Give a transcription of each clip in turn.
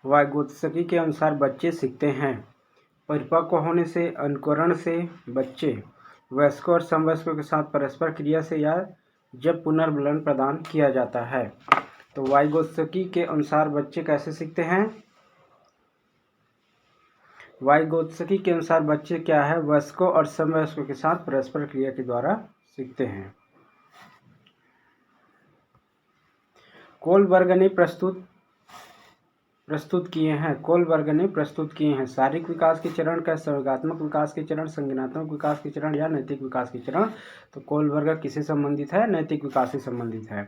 Vygotsky के अनुसार बच्चे सीखते हैं। परिपक्व होने से, अनुकरण से, बच्चे वयस्कों और समवयस्कों के साथ परस्पर क्रिया से, या जब पुनर्बलन प्रदान किया जाता है। तो वाइगोत्स्की के अनुसार बच्चे कैसे सीखते हैं? वाइगोत्स्की के अनुसार बच्चे क्या है, वयस्कों और समवयस्कों के साथ परस्पर क्रिया के द्वारा सीखते हैं। कोलबर्ग ने प्रस्तुत किए हैं शारीरिक विकास के चरण का, संवेगात्मक विकास के चरण, संज्ञानात्मक विकास के चरण या नैतिक विकास के चरण। तो कोलबर्ग किससे संबंधित है? नैतिक विकास से संबंधित है।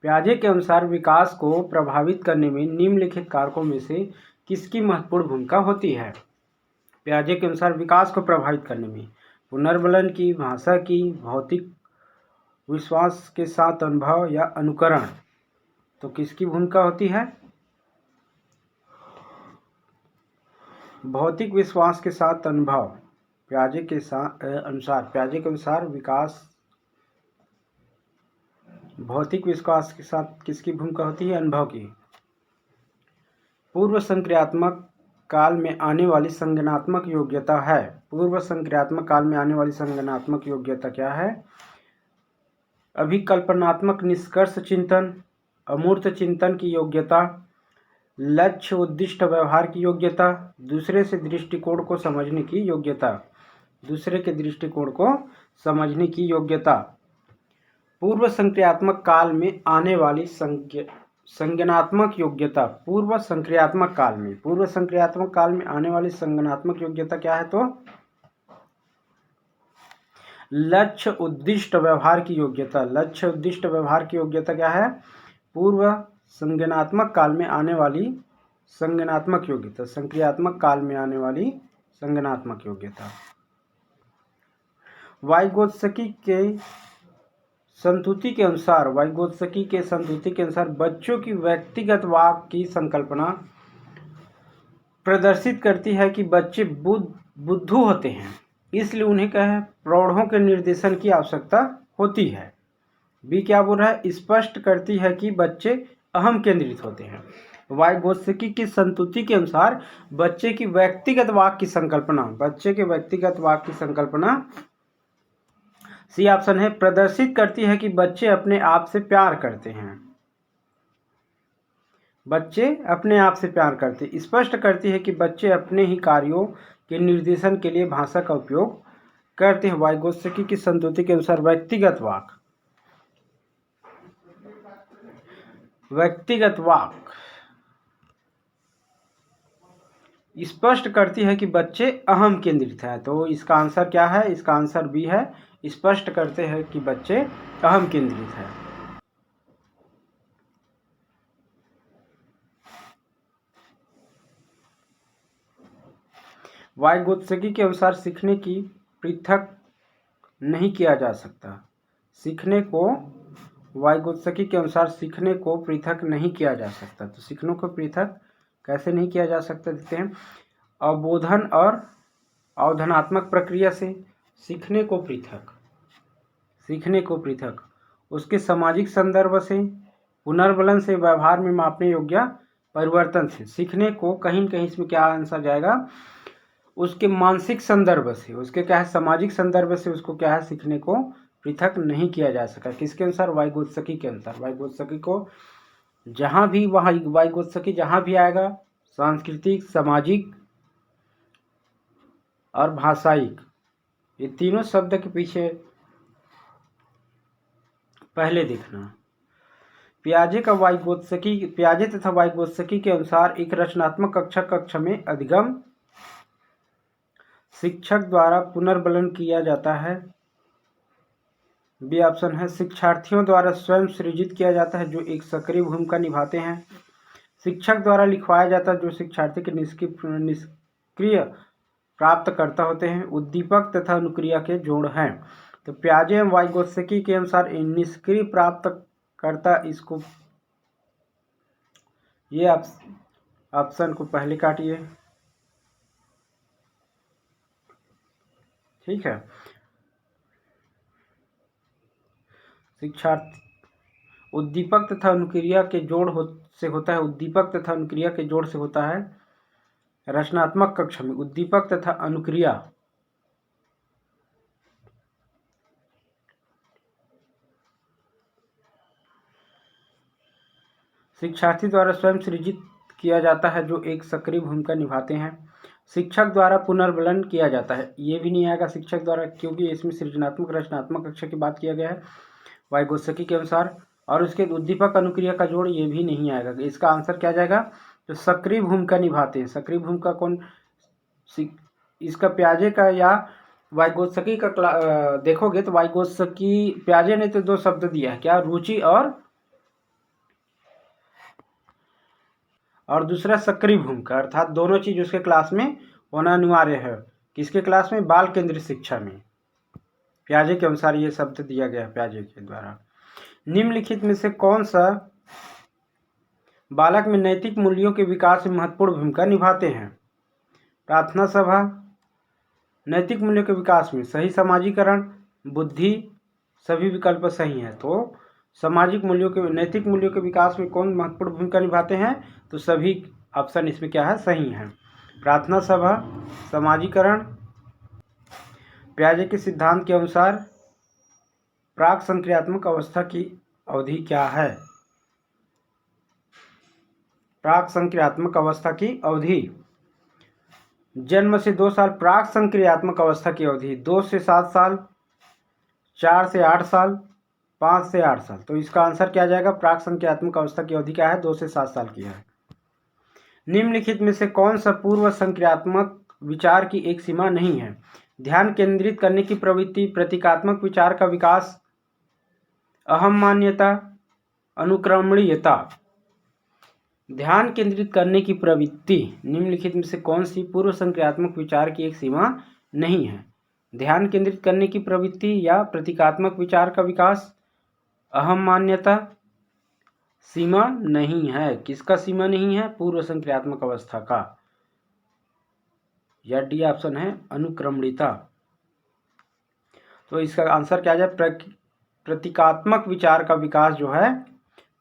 पियाजे के अनुसार विकास को प्रभावित करने में निम्नलिखित कारकों में से किसकी महत्वपूर्ण भूमिका होती है? पियाजे के अनुसार विकास को प्रभावित करने में पुनर्बलन की, भाषा की, भौतिक विश्वास के साथ अनुभव या अनुकरण। तो किसकी भूमिका होती है? भौतिक विश्वास के साथ अनुभव। पियाजे के अनुसार विकास भौतिक विश्वास के साथ किसकी भूमिका होती है? अनुभव की। पूर्व संक्रियात्मक काल में आने वाली संज्ञानात्मक योग्यता है। पूर्व संक्रियात्मक काल में आने वाली संज्ञानात्मक योग्यता क्या है? अभिकल्पनात्मक निष्कर्ष चिंतन, अमूर्त चिंतन की योग्यता, लक्ष्य उद्दिष्ट व्यवहार की योग्यता, दूसरे के दृष्टिकोण को समझने की योग्यता। पूर्व संक्रियात्मक काल में आने वाली संज्ञानात्मक योग्यता। पूर्व संक्रियात्मक काल में आने वाली संज्ञानात्मक योग्यता क्या है? तो लक्ष्य उद्दिष्ट व्यवहार की योग्यता। लक्ष्य उद्दिष्ट व्यवहार की योग्यता क्या है? पूर्व संज्ञानात्मक काल में आने वाली संज्ञानात्मक योग्यता। संक्रियात्मक काल में आने वाली संज्ञानात्मक योग्यता। वाइगोत्स्की के संतुति के अनुसार बच्चों की व्यक्तिगत वाक की संकल्पना प्रदर्शित करती है कि बच्चे बुद्धू होते हैं, इसलिए उन्हें प्रौढ़ों के निर्देशन की आवश्यकता होती है। बी क्या बोल रहा है? स्पष्ट करती है कि बच्चे अहम केंद्रित होते हैं। वाइगोत्स्की की संतुति के अनुसार बच्चे के व्यक्तिगत वाक की संकल्पना सी ऑप्शन है, प्रदर्शित करती है कि बच्चे अपने आप से प्यार करते हैं। स्पष्ट करती है कि बच्चे अपने ही कार्यों के निर्देशन के लिए भाषा का उपयोग करते हैं। वाइगोत्स्की की संतुति के अनुसार व्यक्तिगत वाक स्पष्ट करती है कि बच्चे अहम केंद्रित है। तो इसका आंसर क्या है? इसका आंसर बी है, स्पष्ट करते हैं कि बच्चे अहम केंद्रित है। वाइगोत्स्की के अनुसार सीखने की पृथक नहीं किया जा सकता। वाइगोत्स्की के अनुसार सीखने को पृथक नहीं किया जा सकता। तो सीखने को पृथक कैसे नहीं किया जा सकता? देखते हैं। अवबोधन और अवधारणात्मक प्रक्रिया से सीखने को पृथक, उसके सामाजिक संदर्भ से, पुनर्बलन से, व्यवहार में मापने योग्य परिवर्तन से। सीखने को कहीं न कहीं इसमें क्या आंसर जाएगा? उसके मानसिक संदर्भ से, उसके क्या है? सामाजिक संदर्भ से उसको क्या है? सीखने को पृथक नहीं किया जा सका। किसके अनुसार? वाइगोत्स्की के अनुसार। वाइगोत्स्की जहाँ भी आएगा, सांस्कृतिक, सामाजिक और भाषाई, ये तीनों शब्द के पीछे पहले देखना। पियाजे तथा वाइगोत्स्की के अनुसार एक रचनात्मक कक्षा में अधिगम शिक्षक द्वारा पुनर्बलन किया जाता है। बी ऑप्शन है, शिक्षार्थियों द्वारा स्वयं सृजित किया जाता है, जो एक सक्रिय भूमिका निभाते हैं। शिक्षक द्वारा लिखवाया जाता है, जो शिक्षार्थी के निष्क्रिय प्राप्तकर्ता होते हैं। उद्दीपक तथा अनुक्रिया के जोड़ हैं। तो पियाजे एवं वाइगोत्स्की के अनुसार निष्क्रिय प्राप्तकर्ता, इसको ये ऑप्शन को पहले काटिए। ठीक है। शिक्षार्थी उद्दीपक तथा अनुक्रिया के से होता है। उद्दीपक तथा अनुक्रिया के जोड़ से होता है रचनात्मक कक्ष में। उद्दीपक तथा अनुक्रिया शिक्षार्थी द्वारा स्वयं सृजित किया जाता है, जो एक सक्रिय भूमिका निभाते हैं। शिक्षक द्वारा पुनर्बलन किया जाता है, ये भी नहीं आएगा शिक्षक द्वारा, क्योंकि इसमें सृजनात्मक रचनात्मक कक्ष की बात किया गया है वाइगोत्स्की के अनुसार। और उसके उद्दीपक अनुक्रिया का जोड़ ये भी नहीं आएगा। इसका आंसर क्या जाएगा? जो सक्रिय भूमिका निभाते हैं। सक्रिय भूमिका कौन? इसका प्याजे का या वाइगोत्स्की का देखोगे तो वाइगोत्स्की, प्याजे ने तो दो शब्द दिया है, क्या? रुचि और दूसरा सक्रिय भूमिका, अर्थात दोनों चीज उसके क्लास में होना अनिवार्य है। किसके क्लास में? बाल केंद्रित शिक्षा में। प्याजे के अनुसार ये शब्द दिया गया है प्याजे के द्वारा। निम्नलिखित में से कौन सा बालक में नैतिक मूल्यों के विकास में महत्वपूर्ण भूमिका निभाते हैं? प्रार्थना सभा, नैतिक मूल्यों के विकास में सही समाजीकरण, बुद्धि, सभी विकल्प सही हैं। तो सामाजिक मूल्यों के, नैतिक मूल्यों के विकास में कौन महत्वपूर्ण भूमिका निभाते हैं? तो सभी ऑप्शन इसमें क्या है? सही है। प्रार्थना सभा, समाजीकरण। प्याजे के सिद्धांत के अनुसार प्राक संक्रियात्मक अवस्था की अवधि क्या है? प्राक संक्रियात्मक अवस्था की अवधि जन्म से 2 साल प्राक संक्रियात्मक अवस्था की अवधि, 2 से 7 साल, 4 से 8 साल, 5 से 8 साल। तो इसका आंसर क्या जाएगा? प्राक संक्रियात्मक अवस्था की अवधि क्या है? 2 से 7 साल की है। निम्नलिखित में से कौन सा पूर्व संक्रियात्मक विचार की एक सीमा नहीं है? ध्यान केंद्रित करने की प्रवृत्ति, प्रतीकात्मक विचार का विकास, अहम मान्यता, अनुक्रमणीयता। ध्यान केंद्रित करने की प्रवृत्ति निम्नलिखित में से कौन सी पूर्व संक्रियात्मक विचार की एक सीमा नहीं है? ध्यान केंद्रित करने की प्रवृत्ति या प्रतीकात्मक विचार का विकास, अहम मान्यता। सीमा नहीं है। किसका सीमा नहीं है? पूर्व संक्रियात्मक अवस्था का। या डी ऑप्शन है अनुक्रमणीयता। तो इसका आंसर क्या जाए? प्रतीकात्मक विचार का विकास जो है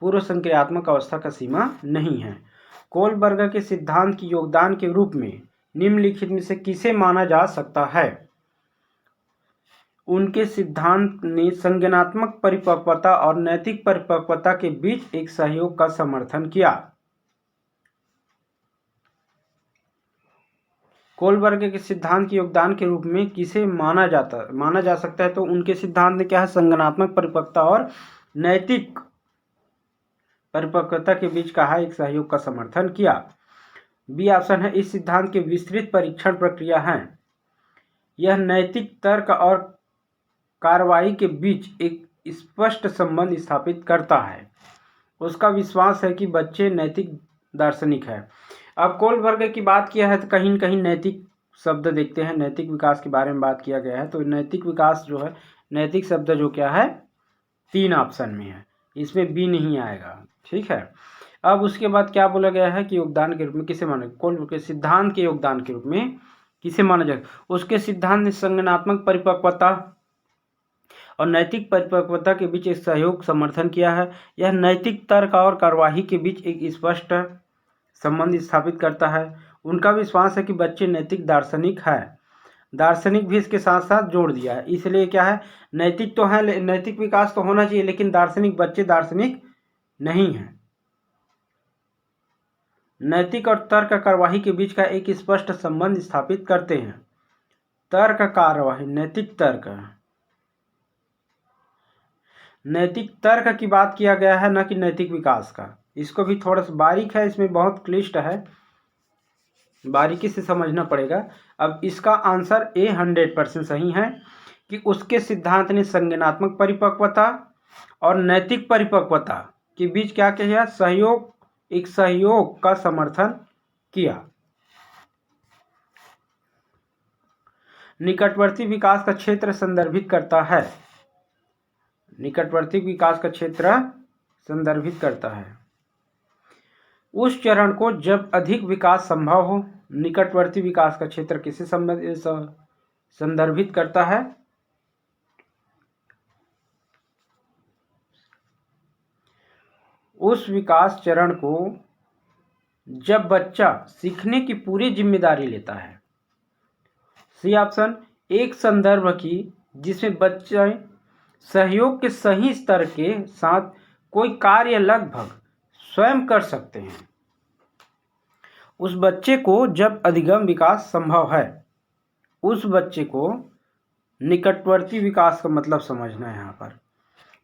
पूर्व संक्रियात्मक अवस्था का सीमा नहीं है। कोलबर्गर के सिद्धांत की योगदान के रूप में निम्नलिखित में से किसे माना जा सकता है? उनके सिद्धांत ने संज्ञानात्मक परिपक्वता और नैतिक परिपक्वता के बीच एक सहयोग का समर्थन किया। कोलबर्गर के सिद्धांत के योगदान के रूप में किसे माना जा सकता है? तो उनके सिद्धांत ने क्या है? संज्ञानात्मक परिपक्वता और नैतिक परिपक्वता के बीच कहा एक सहयोग का समर्थन किया। बी ऑप्शन है इस सिद्धांत के विस्तृत परीक्षण प्रक्रिया है। यह नैतिक तर्क और कार्रवाई के बीच एक स्पष्ट संबंध स्थापित करता है। उसका विश्वास है कि बच्चे नैतिक दार्शनिक है। अब कोलबर्गर की बात किया है तो कहीं न कहीं नैतिक शब्द देखते हैं, नैतिक विकास के बारे में बात किया गया है। तो नैतिक विकास जो है, नैतिक शब्द जो क्या है? 3 ऑप्शन में है, इसमें बी नहीं आएगा। ठीक है। अब उसके बाद क्या बोला गया है कि योगदान के रूप में किसे माना? कोलबर्गर के सिद्धांत के योगदान के रूप में किसे माना जाए? उसके सिद्धांत ने संज्ञानात्मक परिपक्वता और नैतिक परिपक्वता के बीच एक सहयोग समर्थन किया है। यह नैतिक तर्क और कार्यवाही के बीच एक स्पष्ट संबंध स्थापित करता है। उनका विश्वास है कि बच्चे नैतिक दार्शनिक है। दार्शनिक भी इसके साथ साथ जोड़ दिया है, इसलिए क्या है? नैतिक तो है, नैतिक विकास तो होना चाहिए, लेकिन दार्शनिक बच्चे दार्शनिक नहीं है। नैतिक और तर्क कार्यवाही के बीच का एक स्पष्ट संबंध स्थापित करते हैं। तर्क कार्यवाही, नैतिक तर्क की बात किया गया है, न कि नैतिक विकास का। इसको भी थोड़ा सा बारीक है, इसमें बहुत क्लिष्ट है, बारीकी से समझना पड़ेगा। अब इसका आंसर ए 100% सही है कि उसके सिद्धांत ने संज्ञानात्मक परिपक्वता और नैतिक परिपक्वता के बीच क्या किया? एक सहयोग का समर्थन किया। निकटवर्ती विकास का क्षेत्र संदर्भित करता है। निकटवर्ती विकास का क्षेत्र संदर्भित करता है उस चरण को जब अधिक विकास संभव हो। निकटवर्ती विकास का क्षेत्र किसे संदर्भित करता है? उस विकास चरण को जब बच्चा सीखने की पूरी जिम्मेदारी लेता है। सी ऑप्शन, एक संदर्भ की जिसमें बच्चे सहयोग के सही स्तर के साथ कोई कार्य लगभग स्वयं कर सकते हैं। उस बच्चे को जब अधिगम विकास संभव है, उस बच्चे को निकटवर्ती विकास का मतलब समझना है यहाँ पर।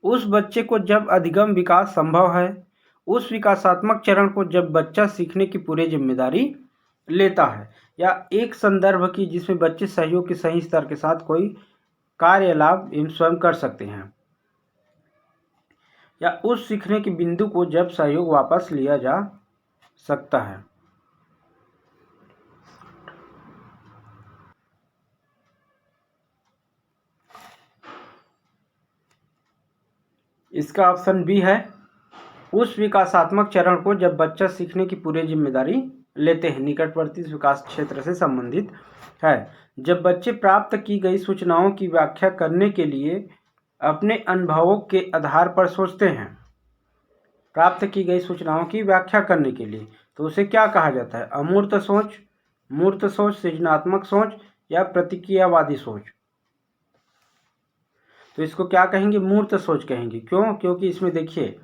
उस बच्चे को जब अधिगम विकास संभव है, उस विकासात्मक चरण को जब बच्चा सीखने की पूरी जिम्मेदारी लेता है, या एक संदर्भ की जिसमें बच्चे सहयोग के सही स्तर के साथ कोई कार्य लाभ एवं स्वयं कर सकते हैं, या उस सीखने के बिंदु को जब सहयोग वापस लिया जा सकता है। इसका ऑप्शन बी है, उस विकासात्मक चरण को जब बच्चा सीखने की पूरी जिम्मेदारी लेते हैं, निकटवर्ती विकास क्षेत्र से संबंधित है। जब बच्चे प्राप्त की गई सूचनाओं की व्याख्या करने के लिए अपने अनुभवों के आधार पर सोचते हैं, प्राप्त की गई सूचनाओं की व्याख्या करने के लिए, तो उसे क्या कहा जाता है? अमूर्त सोच, मूर्त सोच, सृजनात्मक सोच या प्रतिक्रियावादी सोच? तो इसको क्या कहेंगे? मूर्त सोच कहेंगे। क्यों? क्योंकि इसमें देखिए,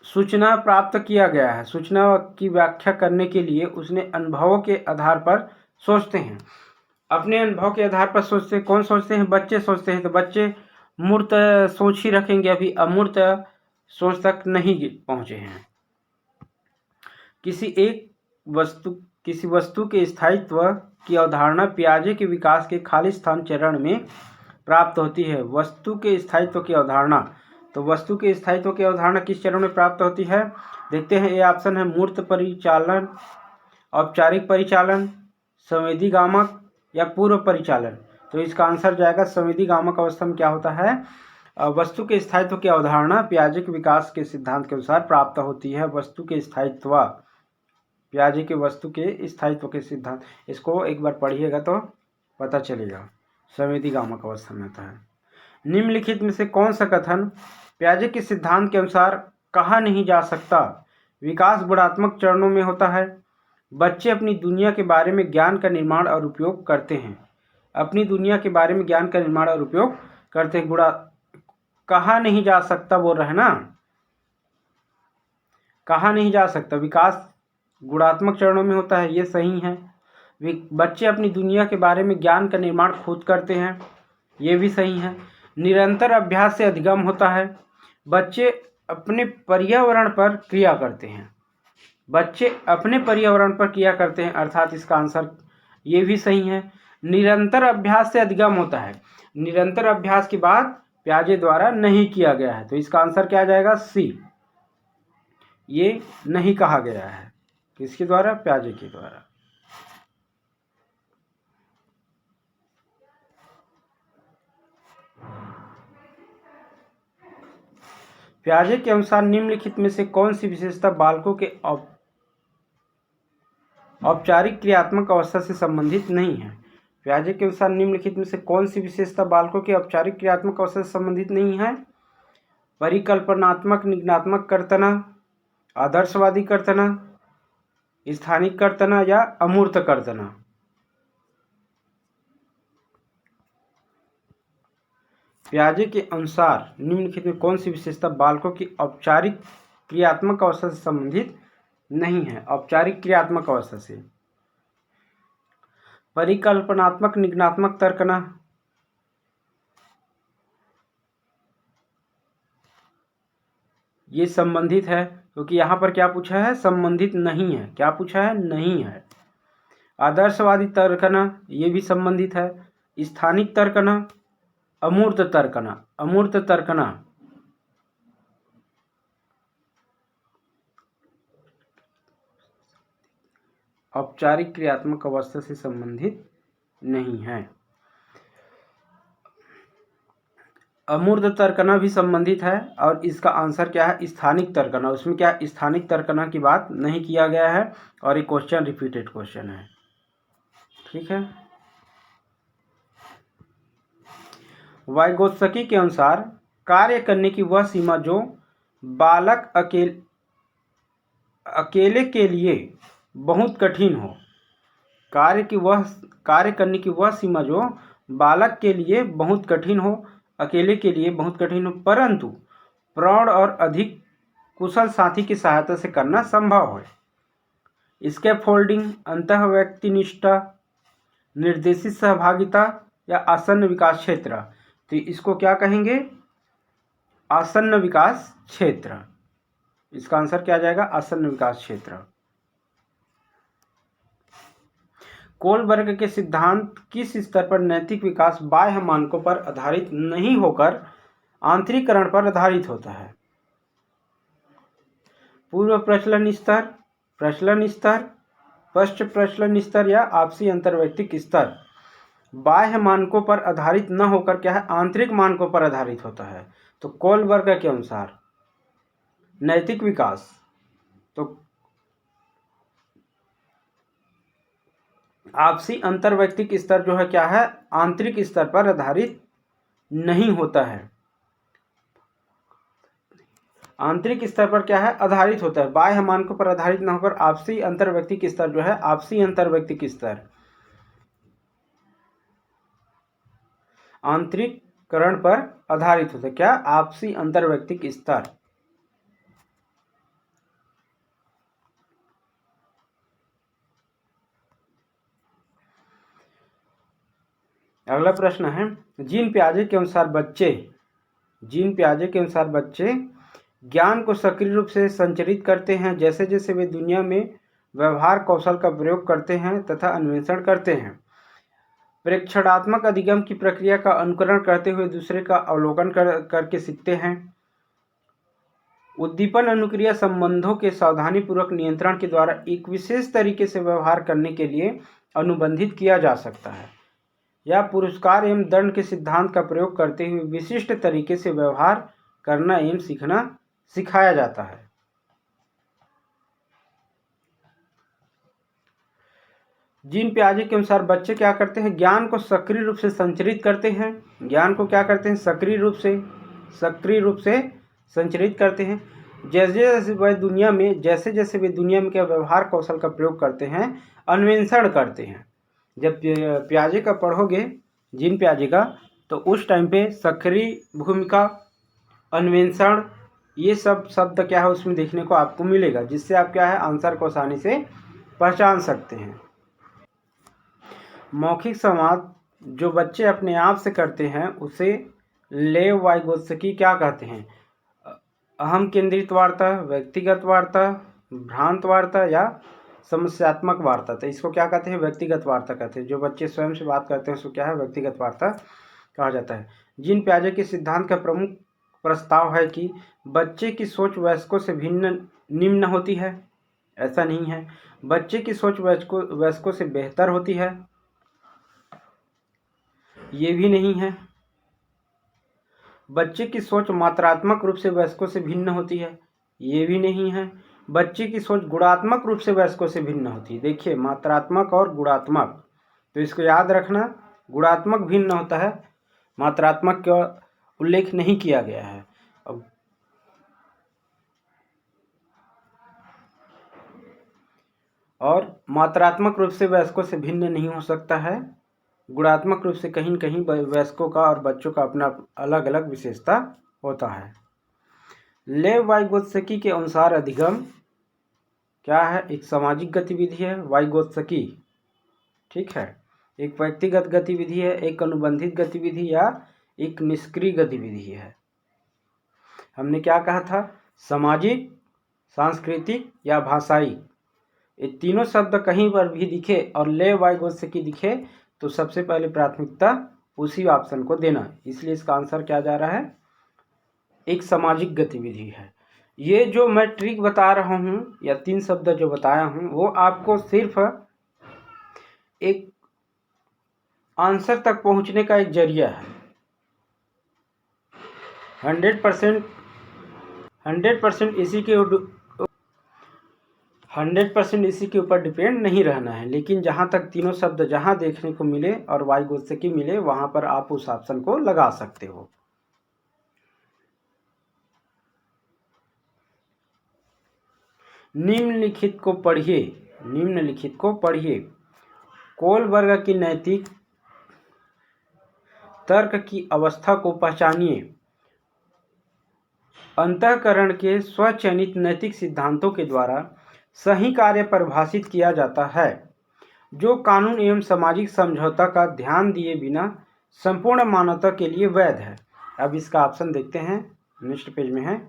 सूचना प्राप्त किया गया है, सूचना की व्याख्या करने के लिए उसने अनुभवों के आधार पर सोचते हैं, अपने अनुभव के आधार पर सोचते हैं। कौन सोचते हैं? बच्चे सोचते हैं। तो बच्चे मूर्त सोच ही रखेंगे, अभी अमूर्त सोच तक नहीं पहुंचे हैं। किसी वस्तु के स्थायित्व की अवधारणा पियाजे के विकास के खालिस्तान चरण में प्राप्त होती है। वस्तु के स्थायित्व की अवधारणा, तो वस्तु के स्थायित्व की अवधारणा किस चरण में प्राप्त होती है? देखते हैं। ये ऑप्शन है मूर्त परिचालन, औपचारिक परिचालन, संवेदीगामक या पूर्व परिचालन। तो इसका आंसर जाएगा संवेदीगामक अवस्था में क्या होता है? वस्तु के स्थायित्व की अवधारणा पियाजे के विकास के सिद्धांत के अनुसार प्राप्त होती है। वस्तु के स्थायित्व, पियाजे के वस्तु के स्थायित्व के सिद्धांत, इसको एक बार पढ़िएगा तो पता चलेगा, संवेदीगामक अवस्था में होता है। निम्नलिखित में से कौन सा कथन पियाजे के सिद्धांत के अनुसार कहा नहीं जा सकता? विकास गुणात्मक चरणों में होता है। बच्चे अपनी दुनिया के बारे में ज्ञान का निर्माण और उपयोग करते हैं। अपनी दुनिया के बारे में ज्ञान का निर्माण और उपयोग करते हैं। कहा नहीं जा सकता बोल रहे हैं ना, कहा नहीं जा सकता। विकास गुणात्मक चरणों में होता है, ये सही है। बच्चे अपनी दुनिया के बारे में ज्ञान का निर्माण खुद करते हैं, ये भी सही है। निरंतर अभ्यास से अधिगम होता है। बच्चे अपने पर्यावरण पर क्रिया करते हैं। बच्चे अपने पर्यावरण पर क्रिया करते हैं, अर्थात इसका आंसर ये भी सही है। निरंतर अभ्यास से अधिगम होता है। निरंतर अभ्यास के बाद पियाजे द्वारा नहीं किया गया है, तो इसका आंसर क्या आ जाएगा? सी। ये नहीं कहा गया है, किसके द्वारा? पियाजे के द्वारा। पियाजे के अनुसार निम्नलिखित में से कौन सी विशेषता बालकों के औपचारिक क्रियात्मक अवस्था से संबंधित नहीं है? पियाजे के अनुसार निम्नलिखित में से कौन सी विशेषता बालकों के औपचारिक क्रियात्मक अवस्था से संबंधित नहीं है? परिकल्पनात्मक निगनात्मक कर्तना, आदर्शवादी कर्तना, स्थानिक कर्तना या अमूर्त कर्तना? पियाजे के अनुसार निम्नलिखित में कौन सी विशेषता बालकों की औपचारिक क्रियात्मक अवस्था से संबंधित नहीं है? औपचारिक क्रियात्मक अवस्था से परिकल्पनात्मक निगनात्मक तर्कना, ये संबंधित है, क्योंकि यहाँ पर क्या पूछा है? संबंधित नहीं है। क्या पूछा है? नहीं है। आदर्शवादी तर्कना, ये भी संबंधित है। स्थानिक तर्कना, अमूर्त तर्कना, अमूर्त तर्कना, औपचारिक क्रियात्मक अवस्था से संबंधित नहीं है। अमूर्त तर्कना भी संबंधित है, और इसका आंसर क्या है? स्थानिक तर्कना। उसमें क्या स्थानिक तर्कना की बात नहीं किया गया है, और ये क्वेश्चन रिपीटेड क्वेश्चन है। ठीक है। वाइगोत्स्की के अनुसार कार्य करने की वह सीमा जो बालक अकेले के लिए बहुत कठिन हो। कार्य करने की वह सीमा जो बालक के लिए बहुत कठिन हो, अकेले के लिए बहुत कठिन हो, परंतु प्रौढ़ और अधिक कुशल साथी की सहायता से करना संभव है। स्कैफोल्डिंग, अंतः व्यक्ति निष्ठा, निर्देशित सहभागिता या आसन्न विकास क्षेत्र। तो इसको क्या कहेंगे? आसन्न विकास क्षेत्र। इसका आंसर क्या आ जाएगा? आसन्न विकास क्षेत्र। कोलबर्ग के सिद्धांत किस स्तर पर नैतिक विकास बाह्य मानकों पर आधारित नहीं होकर आंतरिकरण पर आधारित होता है? पूर्व प्रचलन स्तर, प्रचलन स्तर, पश्च प्रचलन स्तर या आपसी अंतर्वैयक्तिक स्तर। बाह्य मानकों पर आधारित न होकर क्या है? आंतरिक मानकों पर आधारित होता है। तो कोलबर्ग के अनुसार नैतिक विकास तो आपसी अंतर्वैयक्तिक स्तर जो है क्या है? आंतरिक स्तर पर आधारित नहीं होता है। आंतरिक स्तर पर क्या है? आधारित होता है। बाह्य मानकों पर आधारित न होकर आपसी अंतर्वैयक्तिक स्तर जो है, आपसी अंतर्वैयक्तिक स्तर आंतरिकरण पर आधारित होता है। क्या? आपसी अंतर्वैयक्तिक स्तर। अगला प्रश्न है, जीन पियाजे के अनुसार बच्चे ज्ञान को सक्रिय रूप से संचरित करते हैं जैसे जैसे वे दुनिया में व्यवहार कौशल का प्रयोग करते हैं तथा अन्वेषण करते हैं। प्रेक्षणात्मक अधिगम की प्रक्रिया का अनुकरण करते हुए दूसरे का अवलोकन करके सीखते हैं। उद्दीपन अनुक्रिया संबंधों के सावधानीपूर्वक नियंत्रण के द्वारा एक विशेष तरीके से व्यवहार करने के लिए अनुबंधित किया जा सकता है, या पुरस्कार एवं दंड के सिद्धांत का प्रयोग करते हुए विशिष्ट तरीके से व्यवहार करना एवं सीखना सिखाया जाता है। जीन पियाजे के अनुसार बच्चे क्या करते हैं? ज्ञान को सक्रिय रूप से संचरित करते हैं। ज्ञान को क्या करते हैं? सक्रिय रूप से संचरित करते हैं। जैसे जैसे वे दुनिया में क्या व्यवहार कौशल का प्रयोग करते हैं, अन्वेषण करते हैं। जब पियाजे का पढ़ोगे, जीन पियाजे का, तो उस टाइम पे सक्रिय भूमिका, अन्वेषण, ये सब शब्द क्या है उसमें देखने को आपको मिलेगा, जिससे आप क्या है आंसर को आसानी से पहचान सकते हैं। मौखिक संवाद जो बच्चे अपने आप से करते हैं उसे लेव वाइगोत्स्की क्या कहते हैं? अहम केंद्रित वार्ता, व्यक्तिगत वार्ता, भ्रांत वार्ता या समस्यात्मक वार्ता। तो इसको क्या कहते हैं? व्यक्तिगत वार्ता कहते हैं। जो बच्चे स्वयं से बात करते हैं उसको क्या है? व्यक्तिगत वार्ता कहा जाता है। जीन पियाजे के सिद्धांत का प्रमुख प्रस्ताव है कि बच्चे की सोच वयस्कों से निम्न होती है। ऐसा नहीं है। बच्चे की सोच वयस्कों से बेहतर होती है, ये भी नहीं है। बच्चे की सोच मात्रात्मक रूप से वयस्कों से भिन्न होती है, ये भी नहीं है। बच्चे की सोच गुणात्मक रूप से वयस्कों से भिन्न होती है। देखिए, मात्रात्मक और गुणात्मक, तो इसको याद रखना। गुणात्मक भिन्न होता है, मात्रात्मक का उल्लेख नहीं किया गया है। और मात्रात्मक रूप से वयस्कों से भिन्न नहीं हो सकता है। गुणात्मक रूप से कहीं न कहीं वयस्कों का और बच्चों का अपना अलग अलग विशेषता होता है। लेव वाइगोत्स्की के अनुसार अधिगम क्या है? एक सामाजिक गतिविधि है, वाइगोत्स्की, ठीक है। एक व्यक्तिगत गतिविधि है, एक अनुबंधित गतिविधि या एक निष्क्रिय गतिविधि है। हमने क्या कहा था? सामाजिक, सांस्कृतिक या भाषाई। ये तीनों शब्द कहीं पर भी दिखे और लेव वाइगोत्स्की दिखे तो सबसे पहले प्राथमिकता उसी ऑप्शन को देना। इसलिए इसका आंसर क्या जा रहा है? एक सामाजिक गतिविधि है। ये जो मैं ट्रिक बता रहा हूँ या 3 शब्द जो बताया हूँ वो आपको सिर्फ एक आंसर तक पहुँचने का एक जरिया है। 100% इसी के ऊपर डिपेंड नहीं रहना है, लेकिन जहाँ तक तीनों शब्द जहाँ देखने को मिले और वाइगोत्स्की मिले वहाँ पर आप उस ऑप्शन को लगा सकते हो। निम्नलिखित को पढ़िए, निम्नलिखित को पढ़िए। कोलबर्ग की नैतिक तर्क की अवस्था को पहचानिए। अंतःकरण के स्वचयनित नैतिक सिद्धांतों के द्वारा सही कार्य परिभाषित किया जाता है, जो कानून एवं सामाजिक समझौता का ध्यान दिए बिना संपूर्ण मानवता के लिए वैध है। अब इसका ऑप्शन देखते हैं, नेक्स्ट पेज में है।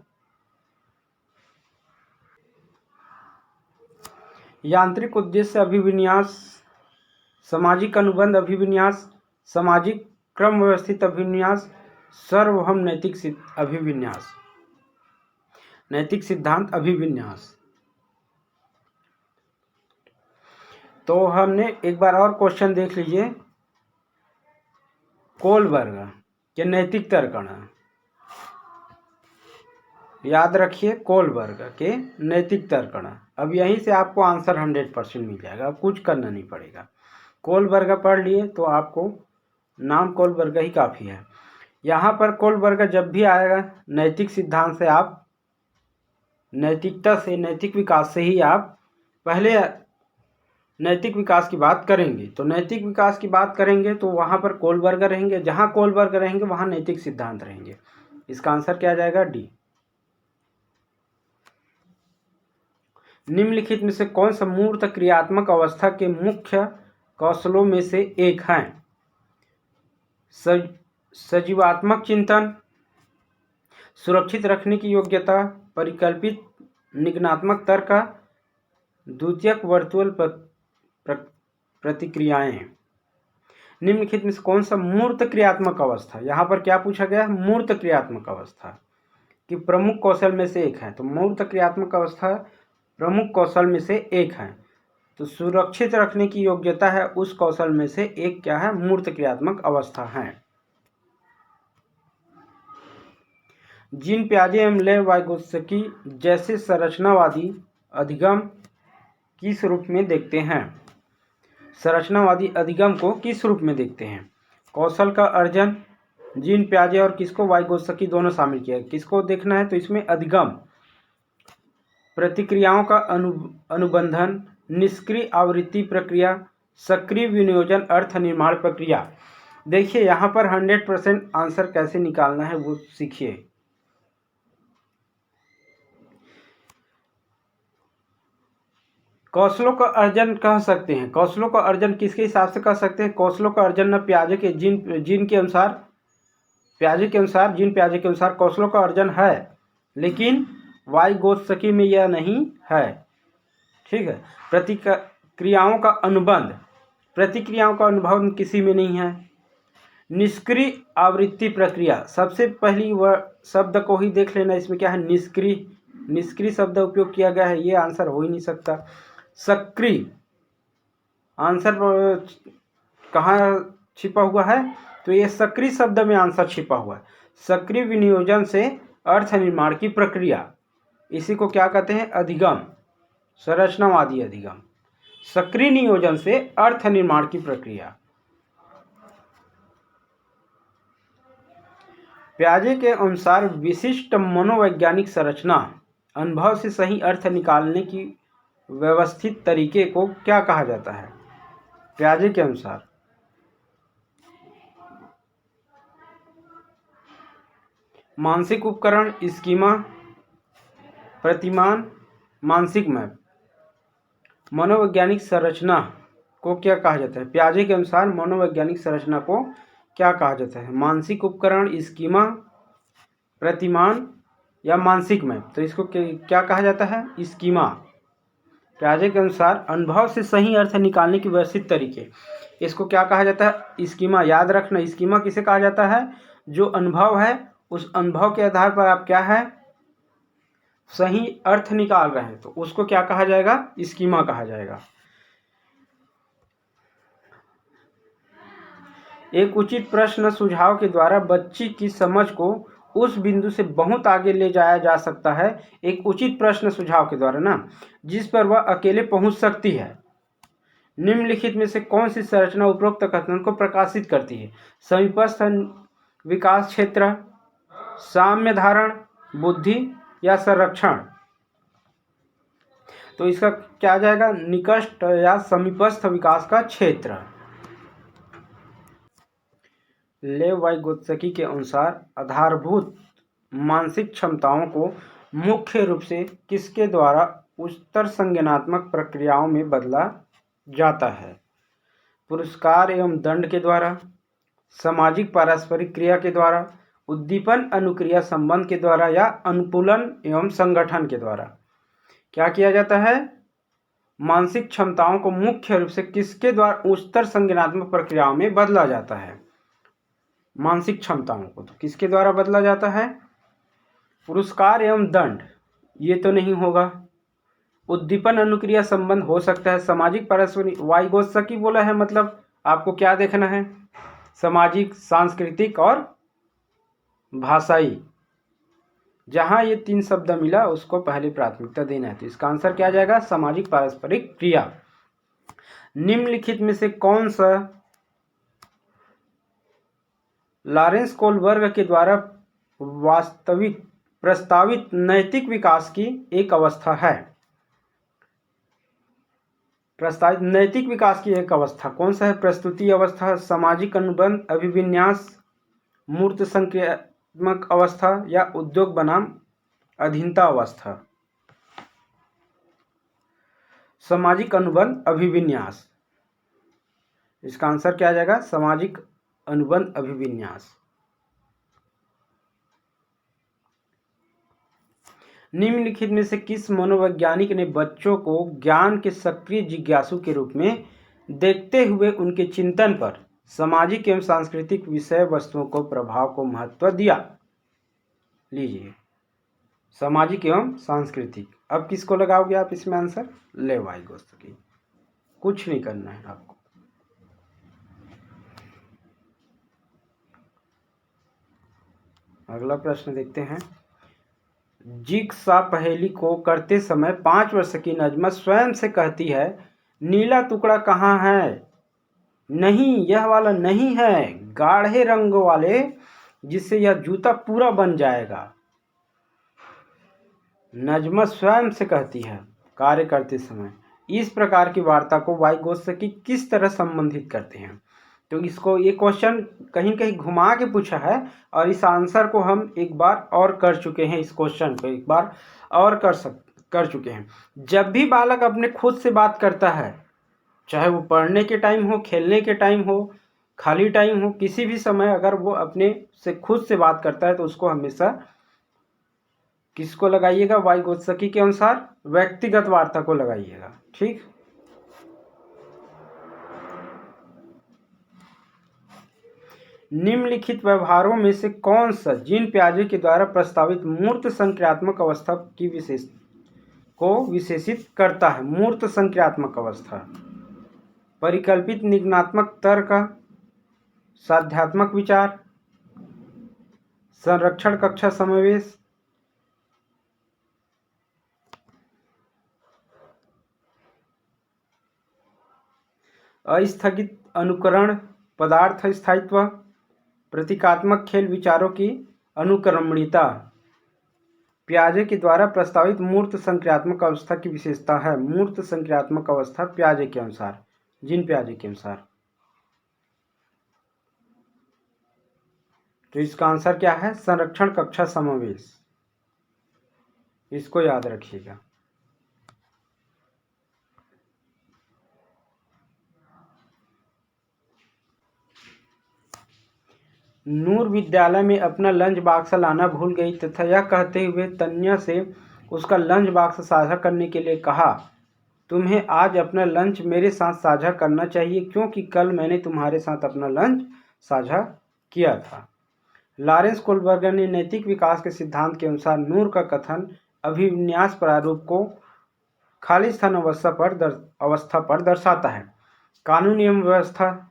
यांत्रिक उद्देश्य अभिविन्यास, सामाजिक अनुबंध अभिविन्यास, सामाजिक क्रम व्यवस्थित अभिविन्यास, सार्वभौम नैतिक अभिविन्यास, नैतिक सिद्धांत अभिविन्यास। तो हमने एक बार और क्वेश्चन देख लीजिए। कोलबर्ग के नैतिक तर्क, याद रखिए कोलबर्ग के नैतिक तर्क। अब यहीं से आपको आंसर 100% मिल जाएगा, अब कुछ करना नहीं पड़ेगा। कोलबर्ग पढ़ लिए तो आपको नाम कोलबर्ग ही काफ़ी है। यहाँ पर कोलबर्ग जब भी आएगा नैतिक सिद्धांत से, आप नैतिकता से, नैतिक विकास से ही आप पहले नैतिक विकास की बात करेंगे। तो नैतिक विकास की बात करेंगे तो वहाँ पर कोलबर्ग रहेंगे, जहाँ कोलबर्ग रहेंगे वहाँ नैतिक सिद्धांत रहेंगे। इसका आंसर क्या आ जाएगा? डी। निम्नलिखित में से कौन सा मूर्त क्रियात्मक अवस्था के मुख्य कौशलों में से एक है? सजीवात्मक चिंतन, सुरक्षित रखने की योग्यता, परिकल्पित निगमनात्मक तर्क, द्वितीयक वर्चुअल प्रतिक्रियाएं। निम्नलिखित में से कौन सा मूर्त क्रियात्मक अवस्था, यहाँ पर क्या पूछा गया है? मूर्त क्रियात्मक अवस्था कि प्रमुख कौशल में से एक है। तो मूर्त क्रियात्मक अवस्था प्रमुख कौशल में से एक है। तो सुरक्षित रखने की योग्यता है उस कौशल में से एक, क्या है? मूर्त क्रियात्मक अवस्था है। जीन पियाजे एवं लेव वाइगोत्स्की जैसे संरचनावादी अधिगम किस रूप में देखते हैं? संरचनावादी अधिगम को किस रूप में देखते हैं? कौशल का अर्जन, जीन पियाजे और किसको? वाइगोत्स्की दोनों शामिल किया। किसको देखना है? तो इसमें अधिगम, प्रतिक्रियाओं का अनुबंधन, निष्क्रिय आवृत्ति प्रक्रिया, सक्रिय विनियोजन, अर्थ निर्माण प्रक्रिया। देखिए यहाँ पर 100% आंसर कैसे निकालना है वो सीखिए। कौशलों का अर्जन कह सकते हैं, कौशलों का अर्जन किसके हिसाब से कह सकते हैं? कौशलों का अर्जन न पियाजे के जीन के अनुसार, पियाजे के अनुसार, जीन पियाजे के अनुसार कौशलों का अर्जन है, लेकिन वाइगोत्स्की में यह नहीं है। ठीक है। प्रतिक्रियाओं का अनुबंध, प्रतिक्रियाओं का अनुभव किसी में नहीं है। निष्क्रिय आवृत्ति प्रक्रिया, सबसे पहली वह शब्द को ही देख लेना, इसमें क्या है? निष्क्रिय, निष्क्रिय शब्द उपयोग किया गया है, ये आंसर हो ही नहीं सकता। सक्रिय, आंसर कहाँ छिपा हुआ है? तो ये सक्रिय शब्द में आंसर छिपा हुआ है। सक्रिय विनियोजन से अर्थ निर्माण की प्रक्रिया, इसी को क्या कहते हैं? अधिगम, संरचनावादी अधिगम। सक्रिय नियोजन से अर्थ निर्माण की प्रक्रिया। पियाजे के अनुसार विशिष्ट मनोवैज्ञानिक संरचना अनुभव से सही अर्थ निकालने की व्यवस्थित तरीके को क्या कहा जाता है? पियाजे के अनुसार मानसिक उपकरण, स्कीमा, प्रतिमान, मानसिक मैप। मनोवैज्ञानिक संरचना को क्या कहा जाता है? पियाजे के अनुसार मनोवैज्ञानिक संरचना को क्या कहा जाता है? मानसिक उपकरण, स्कीमा, प्रतिमान या मानसिक मैप। तो इसको क्या कहा जाता है? स्कीमा। पियाजे के अनुसार अनुभव से सही अर्थ निकालने की व्यवस्थित तरीके, इसको क्या कहा जाता है? स्कीमा। याद रखना, स्कीमा किसे कहा जाता है? जो अनुभव है उस अनुभव के आधार पर आप क्या है? सही अर्थ निकाल रहे हैं, तो उसको क्या कहा जाएगा? स्कीमा कहा जाएगा। एक उचित प्रश्न सुझाव के द्वारा बच्ची की समझ को उस बिंदु से बहुत आगे ले जाया जा सकता है। एक उचित प्रश्न सुझाव के द्वारा ना, जिस पर वह अकेले पहुंच सकती है। निम्नलिखित में से कौन सी संरचना उपरोक्त कथन को प्रकाशित करती है? समीपस्थ विकास क्षेत्र, साम्य धारण, बुद्धि या संरक्षण। तो इसका क्या आ जाएगा, निकट या समीपस्थ विकास का क्षेत्र। लेव वाइगोत्स्की के अनुसार आधारभूत मानसिक क्षमताओं को मुख्य रूप से किसके द्वारा उच्चतर संज्ञानात्मक प्रक्रियाओं में बदला जाता है? पुरस्कार एवं दंड के द्वारा, सामाजिक पारस्परिक क्रिया के द्वारा, उद्दीपन अनुक्रिया संबंध के द्वारा या अनुकूलन एवं संगठन के द्वारा। क्या किया जाता है? मानसिक क्षमताओं को मुख्य रूप से किसके द्वारा उच्चतर संज्ञानात्मक प्रक्रियाओं में बदला जाता है? मानसिक क्षमताओं को तो किसके द्वारा बदला जाता है? पुरस्कार एवं दंड, ये तो नहीं होगा। उद्दीपन अनुक्रिया संबंध हो सकता है। सामाजिक पारस्परिक, वाइगोत्स्की बोला है, मतलब आपको क्या देखना है? सामाजिक, सांस्कृतिक और भाषाई। जहां ये 3 शब्द मिला उसको पहले प्राथमिकता देना है। तो इसका आंसर क्या आ जाएगा? सामाजिक पारस्परिक क्रिया। निम्नलिखित में से कौन सा लॉरेंस कोलबर्ग के द्वारा प्रस्तावित नैतिक विकास की एक अवस्था है? प्रस्तावित नैतिक विकास की एक अवस्था कौन सा है? प्रस्तुति अवस्था, सामाजिक अनुबंध, अभिविन्यास, मूर्त संक्रियात्मक अवस्था या उद्योग बनाम अधीनता अवस्था? सामाजिक अनुबंध अभिविन्यास। इसका आंसर क्या आ जाएगा? सामाजिक अनुबंध अभिविन्यास। निम्नलिखित में से किस मनोवैज्ञानिक ने बच्चों को ज्ञान के सक्रिय जिज्ञासु के रूप में देखते हुए उनके चिंतन पर सामाजिक एवं सांस्कृतिक विषय वस्तुओं को प्रभाव को महत्व दिया? लीजिए, सामाजिक एवं सांस्कृतिक। अब किसको लगाओगे आप इसमें आंसर? लेव वाइगोत्स्की। कुछ नहीं करना है आपको। अगला प्रश्न देखते हैं। जिग्सा पहेली को करते समय 5 वर्ष की नजमा स्वयं से कहती है, नीला टुकड़ा कहाँ है? नहीं, यह वाला नहीं है, गाढ़े रंग वाले, जिससे यह जूता पूरा बन जाएगा। नजमा स्वयं से कहती है कार्य करते समय। इस प्रकार की वार्ता को वाइगोत्स्की किस तरह संबंधित करते हैं? तो इसको ये क्वेश्चन कहीं कहीं घुमा के पूछा है और इस आंसर को हम एक बार और कर चुके हैं। इस क्वेश्चन को एक बार और कर चुके हैं। जब भी बालक अपने खुद से बात करता है, चाहे वो पढ़ने के टाइम हो, खेलने के टाइम हो, खाली टाइम हो, किसी भी समय अगर वो अपने से खुद से बात करता है तो उसको हमेशा किसको लगाइएगा? वाइगोत्स्की के अनुसार व्यक्तिगत वार्ता को लगाइएगा। ठीक। निम्नलिखित व्यवहारों में से कौन सा जीन पियाजे के द्वारा प्रस्तावित मूर्त संक्रियात्मक अवस्था की विशेषित करता है? मूर्त संक्रियात्मक अवस्था, परिकल्पित निगमनात्मक तर्क, साध्यात्मक विचार, संरक्षण कक्षा समावेश, अस्थगित अनुकरण, पदार्थ स्थायित्व, प्रतीकात्मक खेल, विचारों की अनुक्रमणीयता। पियाजे के द्वारा प्रस्तावित मूर्त संक्रियात्मक अवस्था की विशेषता है। मूर्त संक्रियात्मक अवस्था पियाजे के अनुसार, जीन पियाजे के अनुसार। तो इसका आंसर क्या है? संरक्षण कक्षा समावेश। इसको याद रखिएगा। नूर विद्यालय में अपना लंच बॉक्स लाना भूल गई तथा यह कहते हुए तन्या से उसका लंच बॉक्स साझा करने के लिए कहा, तुम्हें आज अपना लंच मेरे साथ साझा करना चाहिए क्योंकि कल मैंने तुम्हारे साथ अपना लंच साझा किया था। लॉरेंस कोलबर्ग ने नैतिक विकास के सिद्धांत के अनुसार नूर का कथन अभिविन्यास प्रारूप को खाली स्थान अवस्था पर दर्शाता है। कानून एवं व्यवस्था,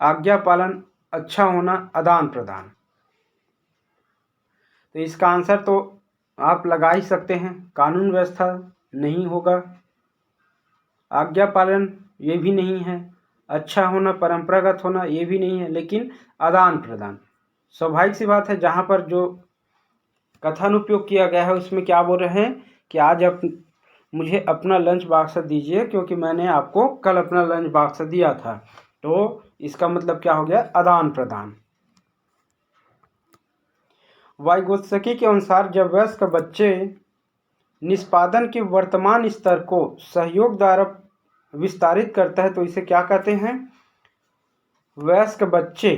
आज्ञा पालन, अच्छा होना, आदान प्रदान। तो इसका आंसर तो आप लगा ही सकते हैं। कानून व्यवस्था नहीं होगा, आज्ञा पालन ये भी नहीं है, अच्छा होना, परंपरागत होना ये भी नहीं है, लेकिन आदान प्रदान स्वाभाविक सी बात है। जहाँ पर जो कथन उपयोग किया गया है उसमें क्या बोल रहे हैं कि आज मुझे अपना लंच बॉक्स दीजिए क्योंकि मैंने आपको कल अपना लंच बॉक्स दिया था। तो इसका मतलब क्या हो गया, आदान प्रदान। वाइगोत्स्की के अनुसार जब वयस्क बच्चे निष्पादन के वर्तमान स्तर को सहयोग द्वारा विस्तारित करता है तो इसे क्या कहते हैं। वयस्क बच्चे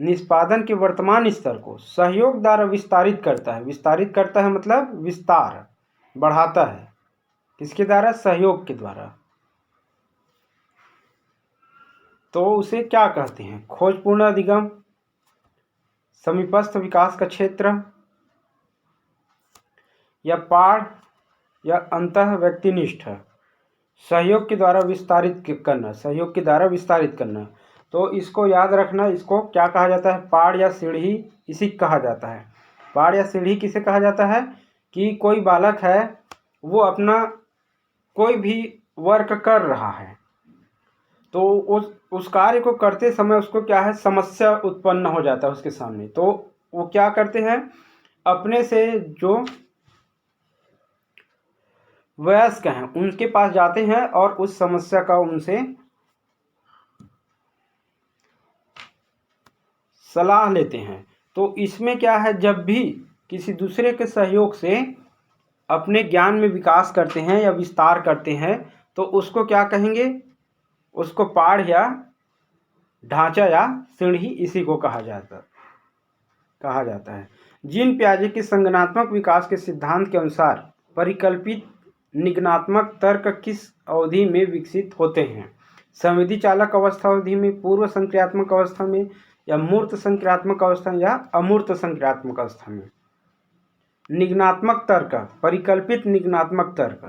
निष्पादन के वर्तमान स्तर को सहयोग द्वारा विस्तारित करता है। विस्तारित करता है मतलब विस्तार बढ़ाता है, किसके द्वारा, सहयोग के द्वारा। तो उसे क्या कहते हैं, खोजपूर्ण अधिगम, समीपस्थ विकास का क्षेत्र, या पाढ़, या अंतः व्यक्तिनिष्ठ। सहयोग के द्वारा विस्तारित करना, सहयोग के द्वारा विस्तारित करना। तो इसको याद रखना, इसको क्या कहा जाता है, पाढ़ या सीढ़ी इसी कहा जाता है। पाढ़ या सीढ़ी किसे कहा जाता है कि कोई बालक है, वो अपना कोई भी वर्क कर रहा है तो उस कार्य को करते समय उसको क्या है, समस्या उत्पन्न हो जाता है उसके सामने। तो वो क्या करते हैं, अपने से जो वयस्क हैं उनके पास जाते हैं और उस समस्या का उनसे सलाह लेते हैं। तो इसमें क्या है, जब भी किसी दूसरे के सहयोग से अपने ज्ञान में विकास करते हैं या विस्तार करते हैं तो उसको क्या कहेंगे, उसको पाढ़ या ढांचा या सीढ़ी इसी को कहा जाता है। जीन पियाजे के संज्ञानात्मक विकास के सिद्धांत के अनुसार परिकल्पित निगमनात्मक तर्क किस अवधि में विकसित होते हैं, संवेदी चालक अवस्था अवधि में, पूर्व संक्रियात्मक अवस्था में, या मूर्त संक्रियात्मक अवस्था या अमूर्त संक्रियात्मक अवस्था में। निगमनात्मक तर्क, परिकल्पित निगमनात्मक तर्क।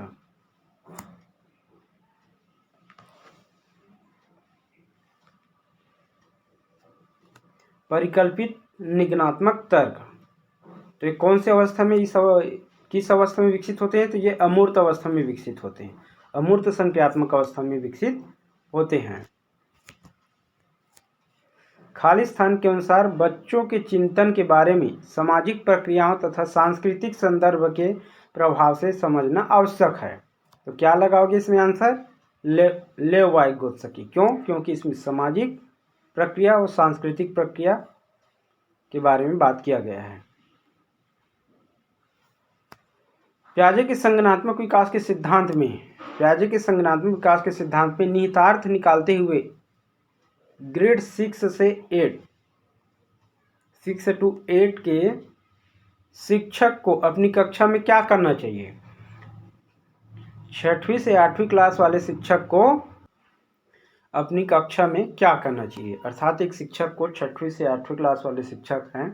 परिकल्पित निगमनात्मक तर्क तो ये कौन से अवस्था में, किस अवस्था में विकसित होते हैं, तो ये अमूर्त अवस्था में विकसित होते हैं, अमूर्त संक्रियात्मक अवस्था में विकसित होते हैं। खालिस्तान के अनुसार बच्चों के चिंतन के बारे में सामाजिक प्रक्रियाओं तथा सांस्कृतिक संदर्भ के प्रभाव से समझना आवश्यक है। तो क्या लगाओगे इसमें आंसर, लेव वाइगोत्स्की। क्यों, क्योंकि इसमें सामाजिक प्रक्रिया और सांस्कृतिक प्रक्रिया के बारे में बात किया गया है। पियाजे के संज्ञानात्मक विकास के सिद्धांत में, पियाजे के संज्ञानात्मक विकास के सिद्धांत में निहितार्थ निकालते हुए ग्रेड 6 से 8, 6 to 8 के शिक्षक को अपनी कक्षा में क्या करना चाहिए, 6वीं से 8वीं क्लास वाले शिक्षक को अपनी कक्षा में क्या करना चाहिए। अर्थात एक शिक्षक को 6वीं से 8वीं क्लास वाले शिक्षक हैं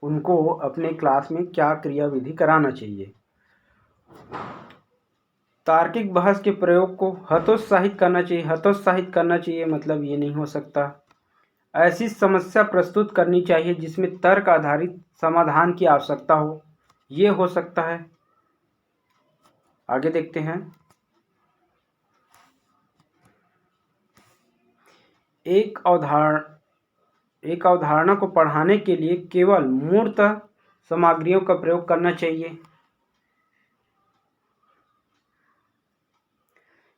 उनको अपने क्लास में क्या क्रियाविधि कराना चाहिए। तार्किक बहस के प्रयोग को हतोत्साहित करना चाहिए। हतोत्साहित करना चाहिए मतलब ये नहीं हो सकता। ऐसी समस्या प्रस्तुत करनी चाहिए जिसमें तर्क आधारित समाधान की आवश्यकता हो, ये हो सकता है। आगे देखते हैं। एक अवधारणा को पढ़ाने के लिए केवल मूर्त सामग्रियों का प्रयोग करना चाहिए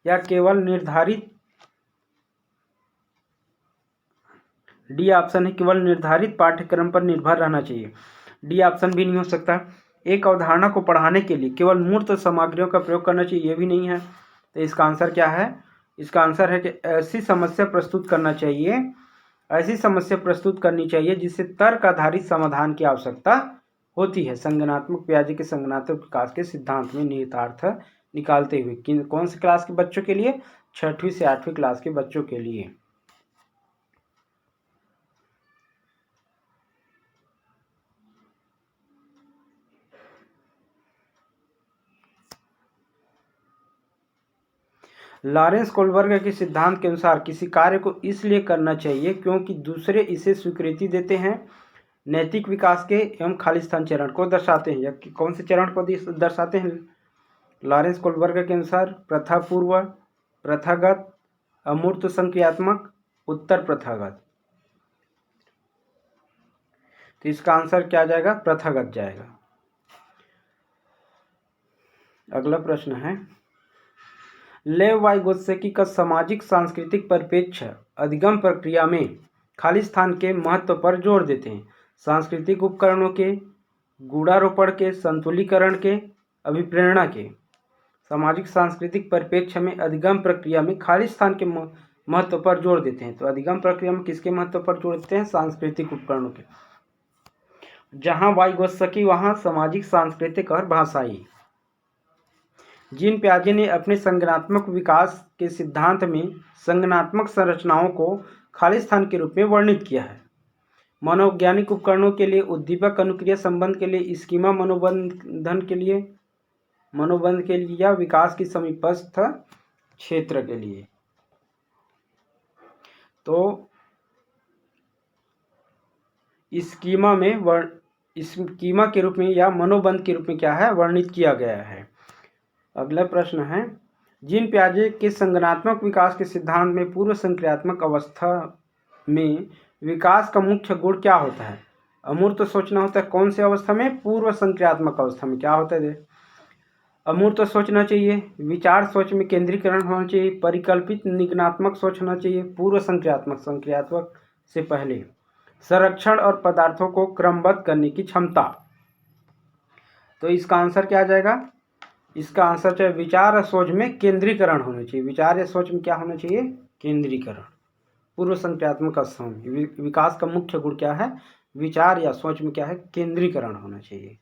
या केवल निर्धारित, डी ऑप्शन है, केवल निर्धारित पाठ्यक्रम पर निर्भर रहना चाहिए। डी ऑप्शन भी नहीं हो सकता। एक अवधारणा को पढ़ाने के लिए केवल मूर्त सामग्रियों का प्रयोग करना चाहिए, ये भी नहीं है। तो इसका आंसर क्या है, इसका आंसर है कि ऐसी समस्या प्रस्तुत करना चाहिए, ऐसी समस्या प्रस्तुत करनी चाहिए जिससे तर्क आधारित समाधान की आवश्यकता होती है। संज्ञानात्मक पियाजे के संज्ञानात्मक विकास के सिद्धांत में निहितार्थ निकालते हुए कौन सी क्लास के बच्चों के लिए, 6वीं से 8वीं क्लास के बच्चों के लिए। लॉरेंस कोलबर्ग के सिद्धांत के अनुसार किसी कार्य को इसलिए करना चाहिए क्योंकि दूसरे इसे स्वीकृति देते हैं। नैतिक विकास के एवं खालिस्तान चरण को दर्शाते हैं, या कौन से चरण को दर्शाते हैं। लॉरेंस कोलबर्ग के अनुसार प्रथा पूर्व, प्रथागत, अमूर्त संक्रियात्मक, उत्तर प्रथागत। तो इसका आंसर क्या जाएगा, प्रथागत जाएगा। अगला प्रश्न है, लेव वाइगोत्स्की का सामाजिक सांस्कृतिक परिप्रेक्ष्य अधिगम प्रक्रिया में खाली स्थान के महत्व पर जोर देते हैं। सांस्कृतिक उपकरणों के, गूढ़ारोपण के, संतुलीकरण के, अभिप्रेरणा के। सामाजिक सांस्कृतिक परिप्रेक्ष्य में अधिगम प्रक्रिया में खाली स्थान के महत्व पर जोर देते हैं। तो अधिगम प्रक्रिया में किसके महत्व पर जोर देते हैं? सांस्कृतिक उपकरणों के। जहां वाइगोत्स्की वहां सामाजिक, सांस्कृतिक और भाषाई। जीन पियाजे ने अपने संज्ञानात्मक विकास के सिद्धांत में संज्ञानात्मक संरचनाओं को खाली स्थान के रूप में वर्णित किया है। मनोवैज्ञानिक उपकरणों के लिए, उद्दीपक अनुक्रिया संबंध के लिए, स्कीमा मनोबंध के लिए या विकास की समीपस्थ क्षेत्र के लिए। तो स्कीमा के रूप में या मनोबंध के रूप में क्या है? वर्णित किया गया है। अगला प्रश्न है, जीन पियाजे के संज्ञानात्मक विकास के सिद्धांत में पूर्व संक्रियात्मक अवस्था में विकास का मुख्य गुण क्या होता है? अमूर्त सोचना होता है। कौन सी अवस्था में? पूर्व संक्रियात्मक अवस्था में। क्या होता है? अमूर्त सोचना चाहिए, विचार सोच में केंद्रीकरण होना चाहिए, परिकल्पित निगनात्मक सोचना चाहिए, पूर्व संक्रियात्मक से पहले, संरक्षण और पदार्थों को क्रमबद्ध करने की क्षमता। तो इसका आंसर क्या आ जाएगा? इसका आंसर चाहिए विचार और सोच में केंद्रीकरण होना चाहिए। विचार या सोच में क्या होना चाहिए? केंद्रीकरण। पूर्व संक्रियात्मक अवस्था में विकास का मुख्य गुण क्या है? विचार या सोच में क्या है? केंद्रीकरण होना चाहिए।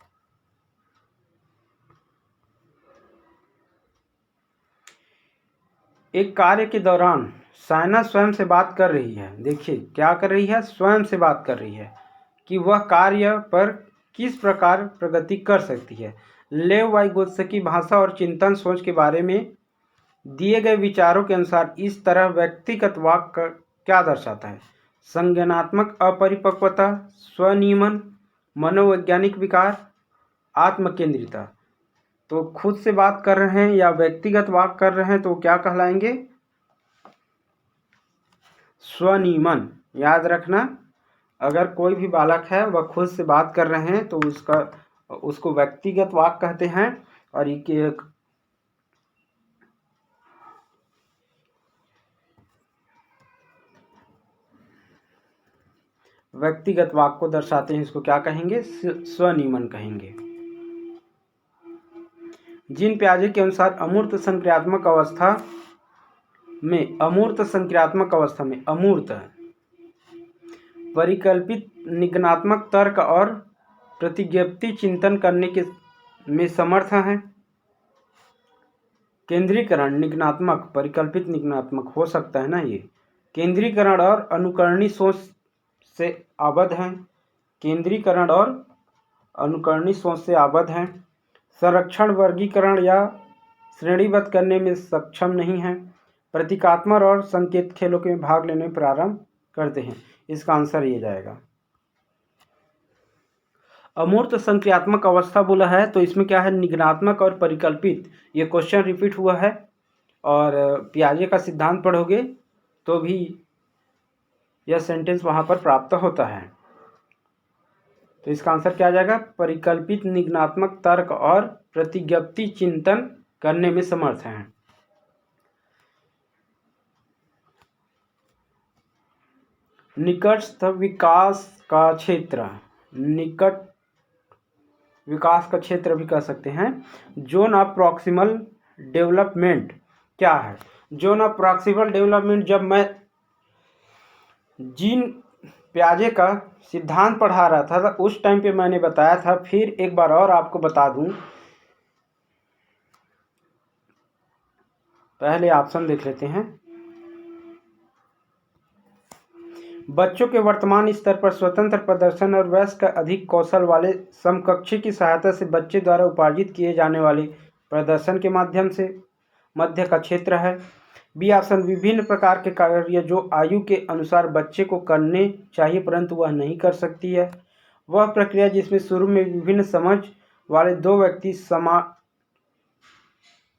एक कार्य के दौरान सायना स्वयं से बात कर रही है। देखिए क्या कर रही है? स्वयं से बात कर रही है कि वह कार्य पर किस प्रकार प्रगति कर सकती है। लेव वाइगोत्स्की भाषा और चिंतन सोच के बारे में दिए गए विचारों के अनुसार इस तरह व्यक्तिगत वाक्य क्या दर्शाता है? संज्ञानात्मक अपरिपक्वता, स्वनियमन, मनोवैज्ञानिक विकार, आत्मकेंद्रिता। तो खुद से बात कर रहे हैं या व्यक्तिगत वाक्य कर रहे हैं तो क्या कहलाएंगे? स्वनियमन। याद रखना, अगर कोई भी बालक है वह खुद से बात कर रहे हैं तो उसको व्यक्तिगत वाक्य कहते हैं। और ये व्यक्तिगत वाक्य को दर्शाते हैं, इसको क्या कहेंगे? स्वनियमन कहेंगे। जीन पियाजे के अनुसार अमूर्त संक्रियात्मक अवस्था में अमूर्त परिकल्पित निगनात्मक तर्क और प्रतिज्ञप्ति चिंतन करने के में समर्थ हैं। केंद्रीकरण निगनात्मक, परिकल्पित निगनात्मक हो सकता है ना ये। केंद्रीकरण और अनुकरणीय सोच से आबद्ध हैं। केंद्रीकरण और अनुकरणीय सोच से आबद्ध हैं। संरक्षण, वर्गीकरण या श्रेणीबद्ध करने में सक्षम नहीं है। प्रतीकात्मक और संकेत खेलों में भाग लेने प्रारंभ करते हैं। इसका आंसर ये जाएगा। अमूर्त संक्रियात्मक अवस्था बोला है तो इसमें क्या है? निगनात्मक और परिकल्पित। ये क्वेश्चन रिपीट हुआ है और पियाजे का सिद्धांत पढ़ोगे तो भी यह सेंटेंस वहाँ पर प्राप्त होता है। तो इसका आंसर क्या आ जाएगा? परिकल्पित निगनात्मक तर्क और प्रतिज्ञप्ति चिंतन करने में समर्थ हैं। निकटस्थ विकास का क्षेत्र, निकट विकास का क्षेत्र भी कह सकते हैं। जोन ऑफ प्रॉक्सिमल डेवलपमेंट क्या है? जोन ऑफ प्रॉक्सिमल डेवलपमेंट जब मैं जीन पियाजे का सिद्धांत पढ़ा रहा था तो उस टाइम पे मैंने बताया था। फिर एक बार और आपको बता दूं। पहले ऑप्शन देख लेते हैं। बच्चों के वर्तमान स्तर पर स्वतंत्र प्रदर्शन और वयस्क अधिक कौशल वाले समकक्षी की सहायता से बच्चे द्वारा उपार्जित किए जाने वाले प्रदर्शन के माध्यम से मध्य का क्षेत्र है। बी ऑप्शन, विभिन्न प्रकार के कार्य जो आयु के अनुसार बच्चे को करने चाहिए परंतु वह नहीं कर सकती है। वह प्रक्रिया जिसमें शुरू में विभिन्न समझ वाले दो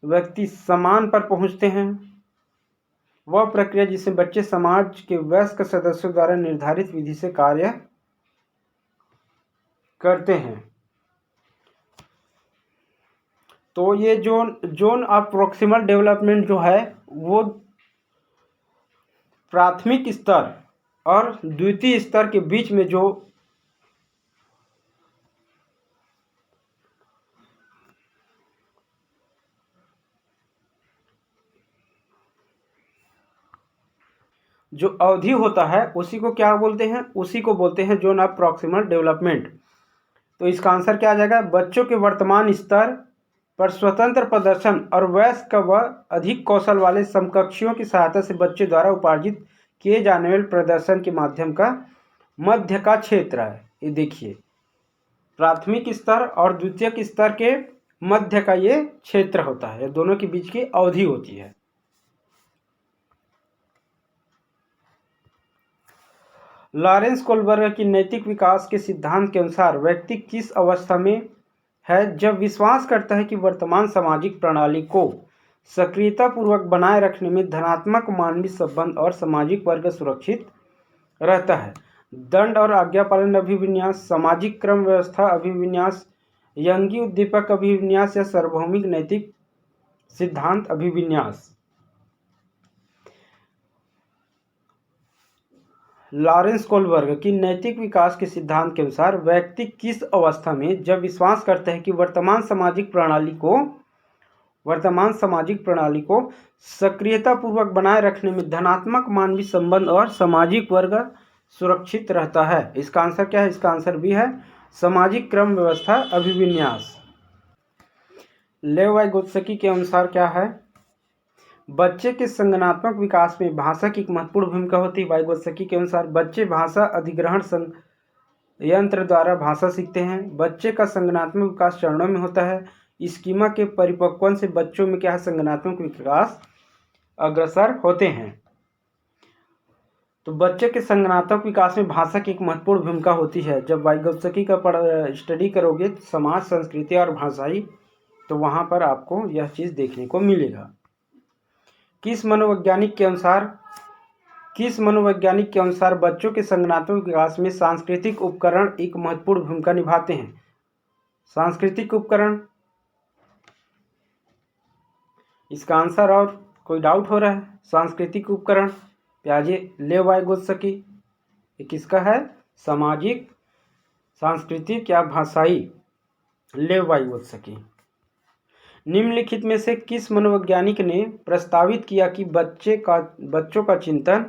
व्यक्ति समान पर पहुंचते हैं। वह प्रक्रिया जिसमें बच्चे समाज के वयस्क सदस्यों द्वारा निर्धारित विधि से कार्य करते हैं। तो ये जोन ऑफ प्रॉक्सिमल डेवलपमेंट जो है वो प्राथमिक स्तर और द्वितीय स्तर के बीच में जो अवधि होता है उसी को क्या बोलते हैं, उसी को बोलते हैं जोन ऑफ प्रॉक्सिमल डेवलपमेंट। तो इसका आंसर क्या आ जाएगा, बच्चों के वर्तमान स्तर पर स्वतंत्र प्रदर्शन और वयस्क व अधिक कौशल वाले समकक्षियों की सहायता से बच्चे द्वारा उपार्जित किए जाने वाले प्रदर्शन के माध्यम का मध्य का क्षेत्र है। ये देखिए, प्राथमिक स्तर और द्वितीयक स्तर के मध्य का ये क्षेत्र होता है, दोनों के बीच की अवधि होती है। लॉरेंस कोलबर्गर की नैतिक विकास के सिद्धांत के अनुसार व्यक्ति किस अवस्था में है जब विश्वास करता है कि वर्तमान सामाजिक प्रणाली को सक्रियतापूर्वक बनाए रखने में धनात्मक मानवीय संबंध और सामाजिक वर्ग सुरक्षित रहता है। दंड और आज्ञापालन अभिविन्यास, सामाजिक क्रम व्यवस्था अभिविन्यास, यंगी उद्दीपक अभिविन्यास या सार्वभौमिक नैतिक सिद्धांत अभिविन्यास। लॉरेंस कोलबर्ग की नैतिक विकास के सिद्धांत के अनुसार व्यक्ति किस अवस्था में जब विश्वास करता है कि वर्तमान सामाजिक प्रणाली को सक्रियतापूर्वक बनाए रखने में धनात्मक मानवीय संबंध और सामाजिक वर्ग सुरक्षित रहता है। इसका आंसर क्या है, इसका आंसर भी है सामाजिक क्रम व्यवस्था अभिविन्यास। लेव वाइगोत्स्की के अनुसार क्या है, बच्चे के संज्ञानात्मक विकास में भाषा की एक महत्वपूर्ण भूमिका होती है। वाइगोत्स्की के अनुसार बच्चे भाषा अधिग्रहण यंत्र द्वारा भाषा सीखते हैं। बच्चे का संज्ञानात्मक विकास चरणों में होता है। स्कीमा के परिपक्वन से बच्चों में क्या है, संज्ञानात्मक विकास अग्रसर होते हैं। तो बच्चे के संज्ञानात्मक विकास में भाषा की एक महत्वपूर्ण भूमिका होती है। जब वाइगोत्स्की का स्टडी करोगे समाज, संस्कृति और भाषाई, तो वहाँ पर आपको यह चीज़ देखने को मिलेगा। किस मनोवैज्ञानिक के अनुसार बच्चों के संज्ञानात्मक विकास में सांस्कृतिक उपकरण एक महत्वपूर्ण भूमिका निभाते हैं। सांस्कृतिक उपकरण, इसका आंसर और कोई डाउट हो रहा है, सांस्कृतिक उपकरण प्याजे लेव वाइगोत्स्की, ये किसका है, सामाजिक, सांस्कृतिक या भाषाई, लेव वाइगोत्स्की। निम्नलिखित में से किस मनोवैज्ञानिक ने प्रस्तावित किया कि बच्चों का चिंतन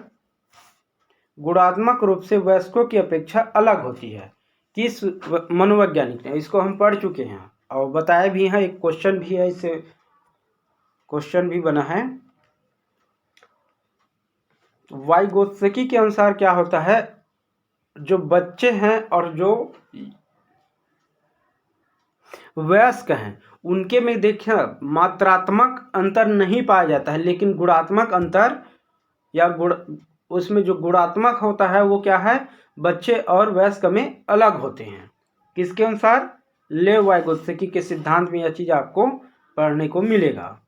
गुणात्मक रूप से वयस्कों की अपेक्षा अलग होती है? किस मनोवैज्ञानिक ने? इसको हम पढ़ चुके हैं और बताया भी है, एक क्वेश्चन भी है, इससे क्वेश्चन भी बना है। वाइगोत्स्की के अनुसार क्या होता है, जो बच्चे हैं और जो वयस्क हैं उनके में देखिए मात्रात्मक अंतर नहीं पाया जाता है, लेकिन गुणात्मक अंतर या उसमें जो गुणात्मक होता है वो क्या है, बच्चे और वयस्क में अलग होते हैं। किसके अनुसार? लेव वाइगोत्स्की के सिद्धांत में यह चीज आपको पढ़ने को मिलेगा।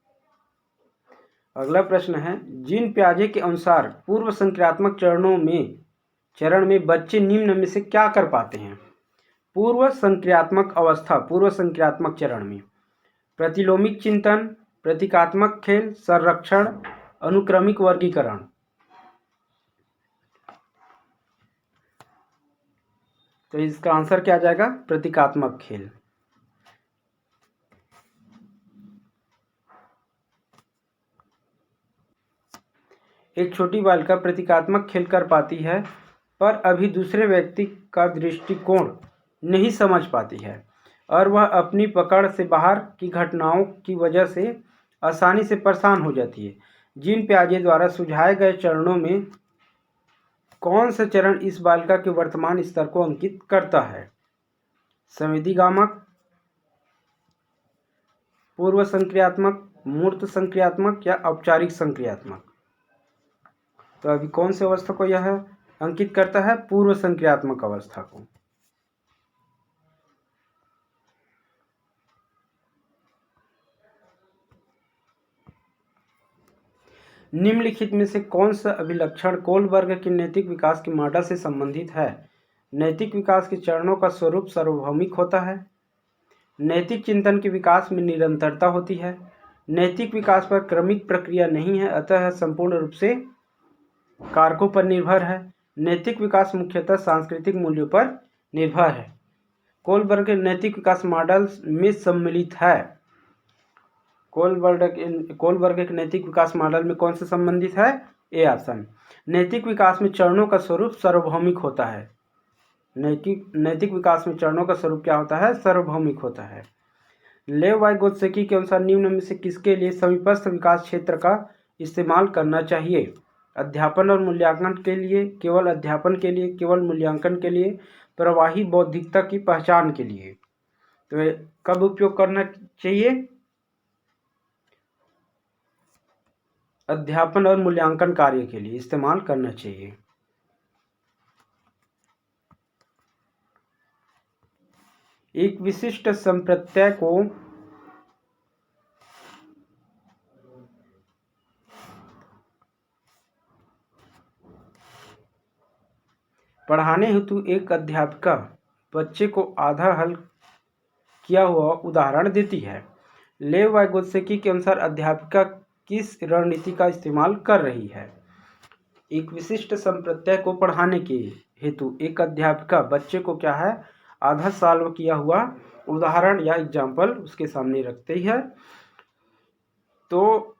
अगला प्रश्न है, जीन पियाजे के अनुसार पूर्व संक्रियात्मक चरण में बच्चे निम्न में से क्या कर पाते हैं? पूर्व संक्रियात्मक चरण में प्रतिलोमिक चिंतन, प्रतीकात्मक खेल, संरक्षण, अनुक्रमिक वर्गीकरण। तो इसका आंसर क्या आ जाएगा? प्रतीकात्मक खेल। एक छोटी बालिका प्रतीकात्मक खेल कर पाती है पर अभी दूसरे व्यक्ति का दृष्टिकोण नहीं समझ पाती है और वह अपनी पकड़ से बाहर की घटनाओं की वजह से आसानी से परेशान हो जाती है। जीन पियाजे द्वारा सुझाए गए चरणों में कौन सा चरण इस बालिका के वर्तमान स्तर को अंकित करता है? संवेदीगामक, पूर्व संक्रियात्मक, मूर्त संक्रियात्मक या औपचारिक संक्रियात्मक? तो अभी कौन से अवस्था को यह अंकित करता है? पूर्व संक्रियात्मक अवस्था को। निम्नलिखित में से कौन सा अभिलक्षण कोलबर्ग के नैतिक विकास के मॉडल से संबंधित है? नैतिक विकास के चरणों का स्वरूप सार्वभौमिक होता है। नैतिक चिंतन के विकास में निरंतरता होती है। नैतिक विकास पर क्रमिक प्रक्रिया नहीं है, अतः संपूर्ण रूप से कारकों पर निर्भर है। नैतिक विकास मुख्यतः सांस्कृतिक मूल्यों पर निर्भर है। कोलबर्ग के नैतिक विकास मॉडल में सम्मिलित है। कोलबर्ग के नैतिक विकास मॉडल में कौन से संबंधित है? A option. नैतिक विकास में चरणों का स्वरूप सार्वभौमिक होता है। नैतिक विकास में चरणों का स्वरूप क्या होता है? सार्वभौमिक होता है। लेव वाइगोत्स्की के अनुसार निम्न में से किसके लिए समीपस्थ विकास क्षेत्र का इस्तेमाल करना चाहिए? अध्यापन और मूल्यांकन के लिए, केवल अध्यापन के लिए, केवल मूल्यांकन के लिए, प्रवाही बौद्धिकता की पहचान के लिए। तो कब उपयोग करना चाहिए? अध्यापन और मूल्यांकन कार्य के लिए इस्तेमाल करना चाहिए। एक विशिष्ट संप्रत्यय को पढ़ाने हेतु एक अध्यापिका बच्चे को आधा हल किया हुआ उदाहरण देती है। लेव वाइगोत्स्की के अनुसार अध्यापिका किस रणनीति का इस्तेमाल कर रही है? एक विशिष्ट संप्रत्यय को पढ़ाने के हेतु एक अध्यापिका बच्चे को क्या है? आधा सॉल्व किया हुआ उदाहरण या एग्जाम्पल उसके सामने रखती है। तो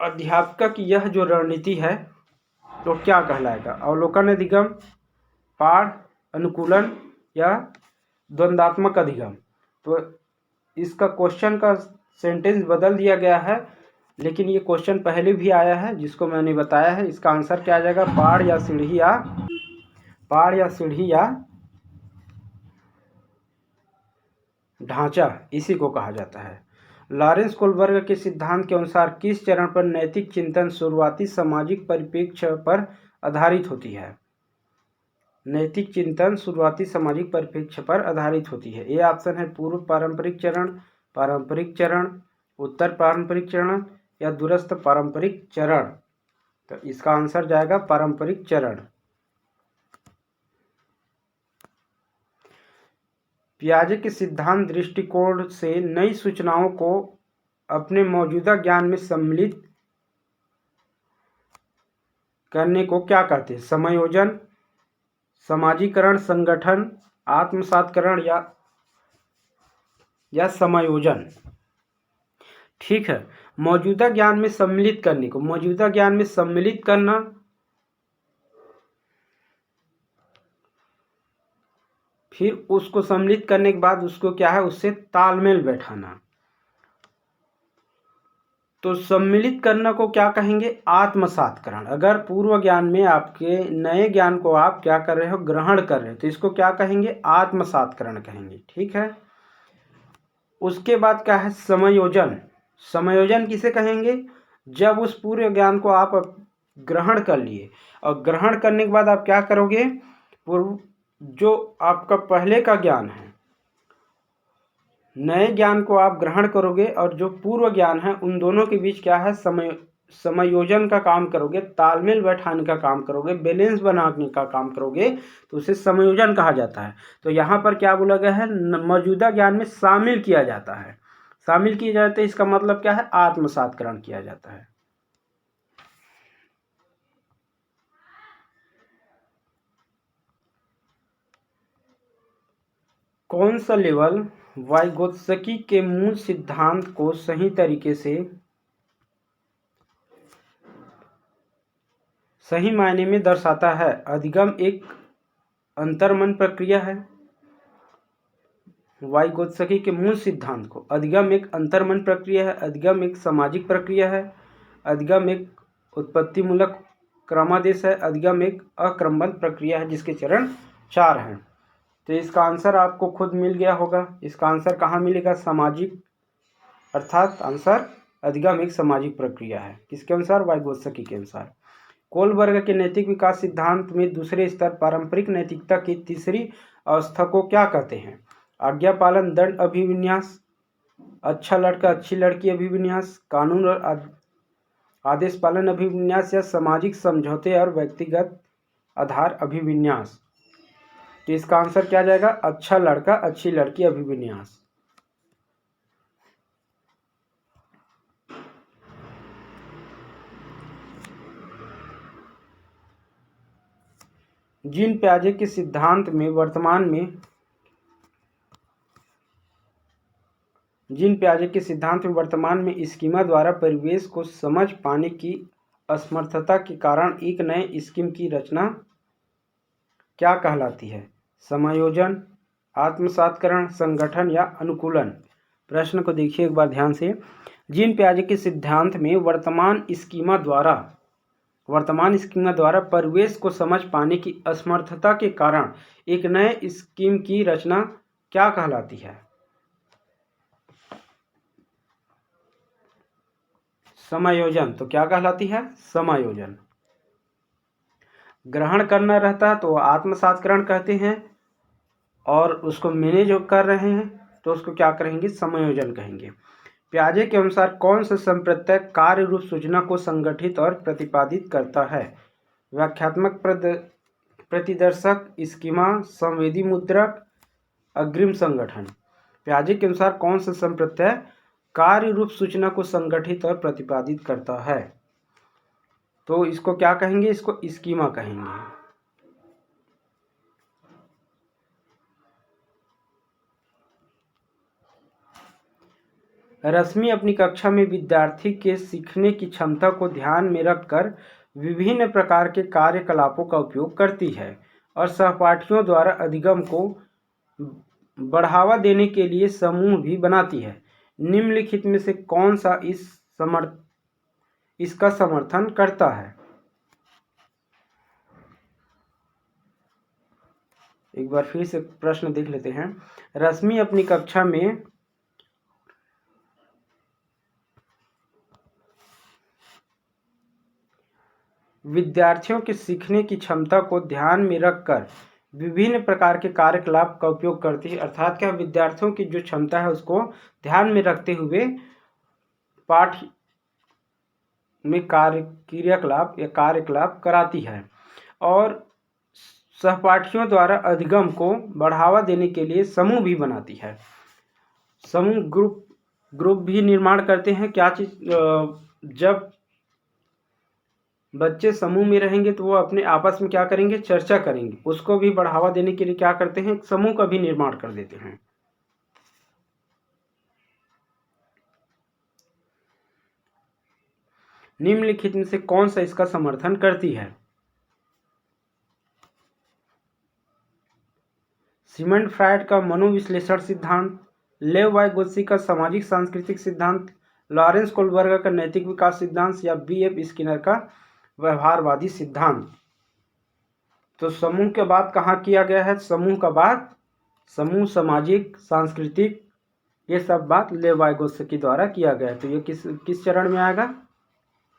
अध्यापिका की यह जो रणनीति है तो क्या कहलाएगा? अवलोकन अधिगम, पाठ अनुकूलन या द्वंद्वात्मक अधिगम। तो इसका क्वेश्चन का सेंटेंस बदल दिया गया है, लेकिन ये क्वेश्चन पहले भी आया है जिसको मैंने बताया है। इसका आंसर क्या आ जाएगा? पहाड़ या सीढ़ी या ढांचा, इसी को कहा जाता है। लॉरेंस कोलबर्ग के सिद्धांत के अनुसार किस चरण पर नैतिक चिंतन शुरुआती सामाजिक परिप्रेक्ष्य पर आधारित होती है? नैतिक चिंतन शुरुआती सामाजिक परिप्रेक्ष्य पर आधारित होती है। ये ऑप्शन है पूर्व पारंपरिक चरण, उत्तर पारंपरिक चरण या दूरस्थ पारंपरिक चरण। तो इसका आंसर जाएगा पारंपरिक चरण। पियाजे के सिद्धांत दृष्टिकोण से नई सूचनाओं को अपने मौजूदा ज्ञान में सम्मिलित करने को क्या कहते हैं? समायोजन, समाजीकरण, संगठन, आत्मसातकरण या समायोजन। ठीक है, मौजूदा ज्ञान में सम्मिलित करने को, मौजूदा ज्ञान में सम्मिलित करना, फिर उसको सम्मिलित करने के बाद उसको क्या है? उससे तालमेल बैठाना। तो सम्मिलित करना को क्या कहेंगे? आत्मसातकरण। अगर पूर्व ज्ञान में आपके नए ज्ञान को आप क्या कर रहे हो? ग्रहण कर रहे हो, तो इसको क्या कहेंगे? आत्मसातकरण कहेंगे। ठीक है, उसके बाद क्या है? समायोजन। समायोजन किसे कहेंगे? जब उस पूर्व ज्ञान को आप ग्रहण कर लिए और ग्रहण करने के बाद आप क्या करोगे? पूर्व जो आपका पहले का ज्ञान है, नए ज्ञान को आप ग्रहण करोगे और जो पूर्व ज्ञान है उन दोनों के बीच क्या है? समायोजन का काम करोगे, तालमेल बैठाने का काम करोगे, बैलेंस बनाने का काम करोगे, तो उसे समायोजन कहा जाता है। तो यहाँ पर क्या बोला गया है? मौजूदा ज्ञान में शामिल किया जाता है। शामिल किए जाते हैं, इसका मतलब क्या है? आत्मसातकरण किया जाता है। कौन सा लेवल वाइगोत्स्की के मूल सिद्धांत को सही तरीके से, सही मायने में दर्शाता है? अधिगम एक अंतर्मन प्रक्रिया है। वाइगोत्स्की के मूल सिद्धांत को, अधिगम एक अंतर्मन प्रक्रिया है, अधिगम एक सामाजिक प्रक्रिया है, अधिगम एक उत्पत्तिमूलक क्रमादेश है, अधिगम एक अक्रमबद्ध प्रक्रिया है जिसके चरण 4 हैं। तो इसका आंसर आपको खुद मिल गया होगा। इसका आंसर कहाँ मिलेगा? सामाजिक, अर्थात आंसर अधिगम एक सामाजिक प्रक्रिया है। किसके अनुसार? वाइगोत्स्की के अनुसार। कोलबर्ग के नैतिक विकास सिद्धांत में दूसरे स्तर पारंपरिक नैतिकता की तीसरी अवस्था को क्या कहते हैं? आज्ञा पालन, दंड अभिविन्यास, अच्छा लड़का अच्छी लड़की अभिविन्यास, कानून और आदेश पालन अभिविन्यास या सामाजिक समझौते और व्यक्तिगत आधार अभिविन्यास। तो इसका आंसर क्या जाएगा? अच्छा लड़का अच्छी लड़की अभिविन्यास। जीन पियाजे के सिद्धांत में वर्तमान में स्कीमा द्वारा परिवेश को समझ पाने की असमर्थता के कारण एक नए स्कीम की रचना क्या कहलाती है? समायोजन, आत्मसातकरण, संगठन या अनुकूलन? प्रश्न को देखिए एक बार ध्यान से। जीन पियाजे के सिद्धांत में वर्तमान स्कीमा द्वारा परिवेश को समझ पाने की असमर्थता के कारण एक नए स्कीम की रचना क्या कहलाती है? समायोजन। तो क्या कहलाती है? समायोजन। ग्रहण करना रहता है तो आत्मसातकरण कहते हैं, और उसको मैनेज कर रहे हैं तो उसको क्या करेंगे? समायोजन कहेंगे। पियाजे के अनुसार कौन सा संप्रत्यय कार्य रूप सूचना को संगठित और प्रतिपादित करता है? व्याख्यात्मक प्रतिदर्शक, स्कीमा, संवेदी मुद्रक, अग्रिम संगठन? पियाजे के अनुसार कौन सा संप्रत्यय कार्य रूप सूचना को संगठित और प्रतिपादित करता है? तो इसको क्या कहेंगे? इसको स्कीमा कहेंगे। रश्मि अपनी कक्षा में विद्यार्थी के सीखने की क्षमता को ध्यान में रखकर विभिन्न प्रकार के कार्यकलापों का उपयोग करती है और सहपाठियों द्वारा अधिगम को बढ़ावा देने के लिए समूह भी बनाती है। निम्नलिखित में से कौन सा इसका समर्थन करता है? एक बार फिर से प्रश्न देख लेते हैं। रश्मि अपनी कक्षा में विद्यार्थियों के सीखने की क्षमता को ध्यान में रखकर विभिन्न प्रकार के कार्यकलाप का उपयोग करती है। अर्थात क्या, विद्यार्थियों की जो क्षमता है उसको ध्यान में रखते हुए पाठ में क्रियाकलाप या कार्यकलाप कराती है और सहपाठियों द्वारा अधिगम को बढ़ावा देने के लिए समूह भी बनाती है। समूह ग्रुप भी निर्माण करते हैं। क्या चीज? जब बच्चे समूह में रहेंगे तो वो अपने आपस में क्या करेंगे? चर्चा करेंगे। उसको भी बढ़ावा देने के लिए क्या करते हैं? समूह का भी निर्माण कर देते हैं। निम्नलिखित में से कौन सा इसका समर्थन करती है? सिगमंड फ्रायड का मनोविश्लेषण सिद्धांत, लेव वाइगोत्स्की का सामाजिक सांस्कृतिक सिद्धांत, लॉरेंस कोलबर्गर का नैतिक विकास सिद्धांत या B.F. स्किनर का व्यवहारवादी सिद्धांत? तो समूह के बात कहाँ किया गया है? समूह का बात, समूह, सामाजिक, सांस्कृतिक, ये सब बात लेव वाइगोत्स्की द्वारा किया गया है। तो ये किस चरण में आएगा?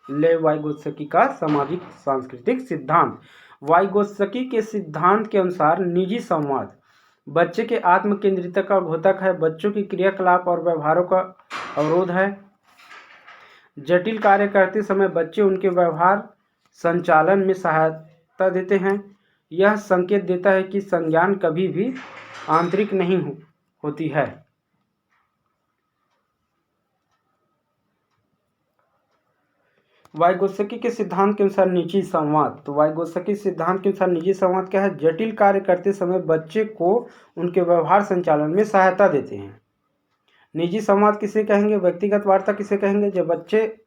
लेव वाइगोत्स्की का सामाजिक सांस्कृतिक सिद्धांत। वाइगोत्स्की के सिद्धांत के अनुसार निजी संवाद बच्चे के आत्म केंद्रितता का घोतक है। बच्चों की क्रियाकलाप और व्यवहारों का अवरोध है। जटिल कार्य करते समय बच्चे उनके व्यवहार संचालन में सहायता देते हैं। यह संकेत देता है कि संज्ञान कभी भी आंतरिक नहीं होती है। वाइगोत्स्की के सिद्धांत के अनुसार निजी संवाद, तो वाइगोत्स्की सिद्धांत के अनुसार निजी संवाद क्या है? जटिल कार्य करते समय बच्चे को उनके व्यवहार संचालन में सहायता देते हैं। निजी संवाद किसे कहेंगे? व्यक्तिगत वार्ता किसे कहेंगे? जब बच्चे,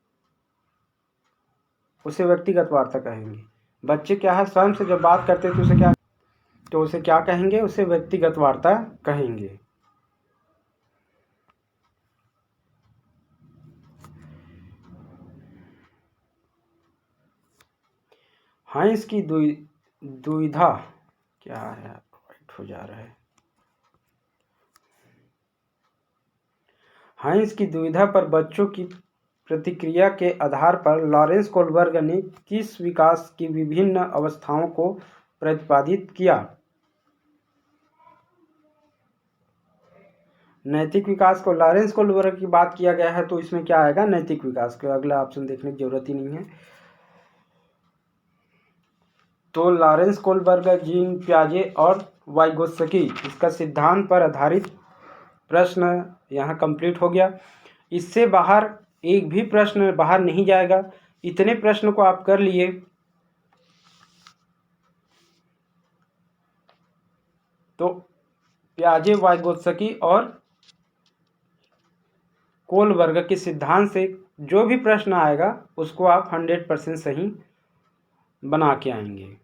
उसे व्यक्तिगत वार्ता कहेंगे। बच्चे क्या है, स्वयं से जब बात करते तो उसे क्या कहेंगे? उसे व्यक्तिगत वार्ता कहेंगे। हाइंस की दुविधा क्या है? राइट हो जा रहा है। हाइंस की दुविधा पर बच्चों की प्रतिक्रिया के आधार पर लॉरेंस कोलबर्ग ने किस विकास की विभिन्न अवस्थाओं को प्रतिपादित किया? नैतिक विकास को लॉरेंस कोलबर्ग की बात किया गया है, तो इसमें क्या आएगा? नैतिक विकास। का अगला ऑप्शन देखने की जरूरत ही नहीं है। तो लॉरेंस कोलबर्ग, जीन पियाजे और वाइगोत्स्की, इसका सिद्धांत पर आधारित प्रश्न यहाँ कंप्लीट हो गया। इससे बाहर एक भी प्रश्न बाहर नहीं जाएगा। इतने प्रश्न को आप कर लिए तो पियाजे वाइगोत्स्की और कोलबर्गर के सिद्धांत से जो भी प्रश्न आएगा उसको आप 100% सही बना के आएंगे।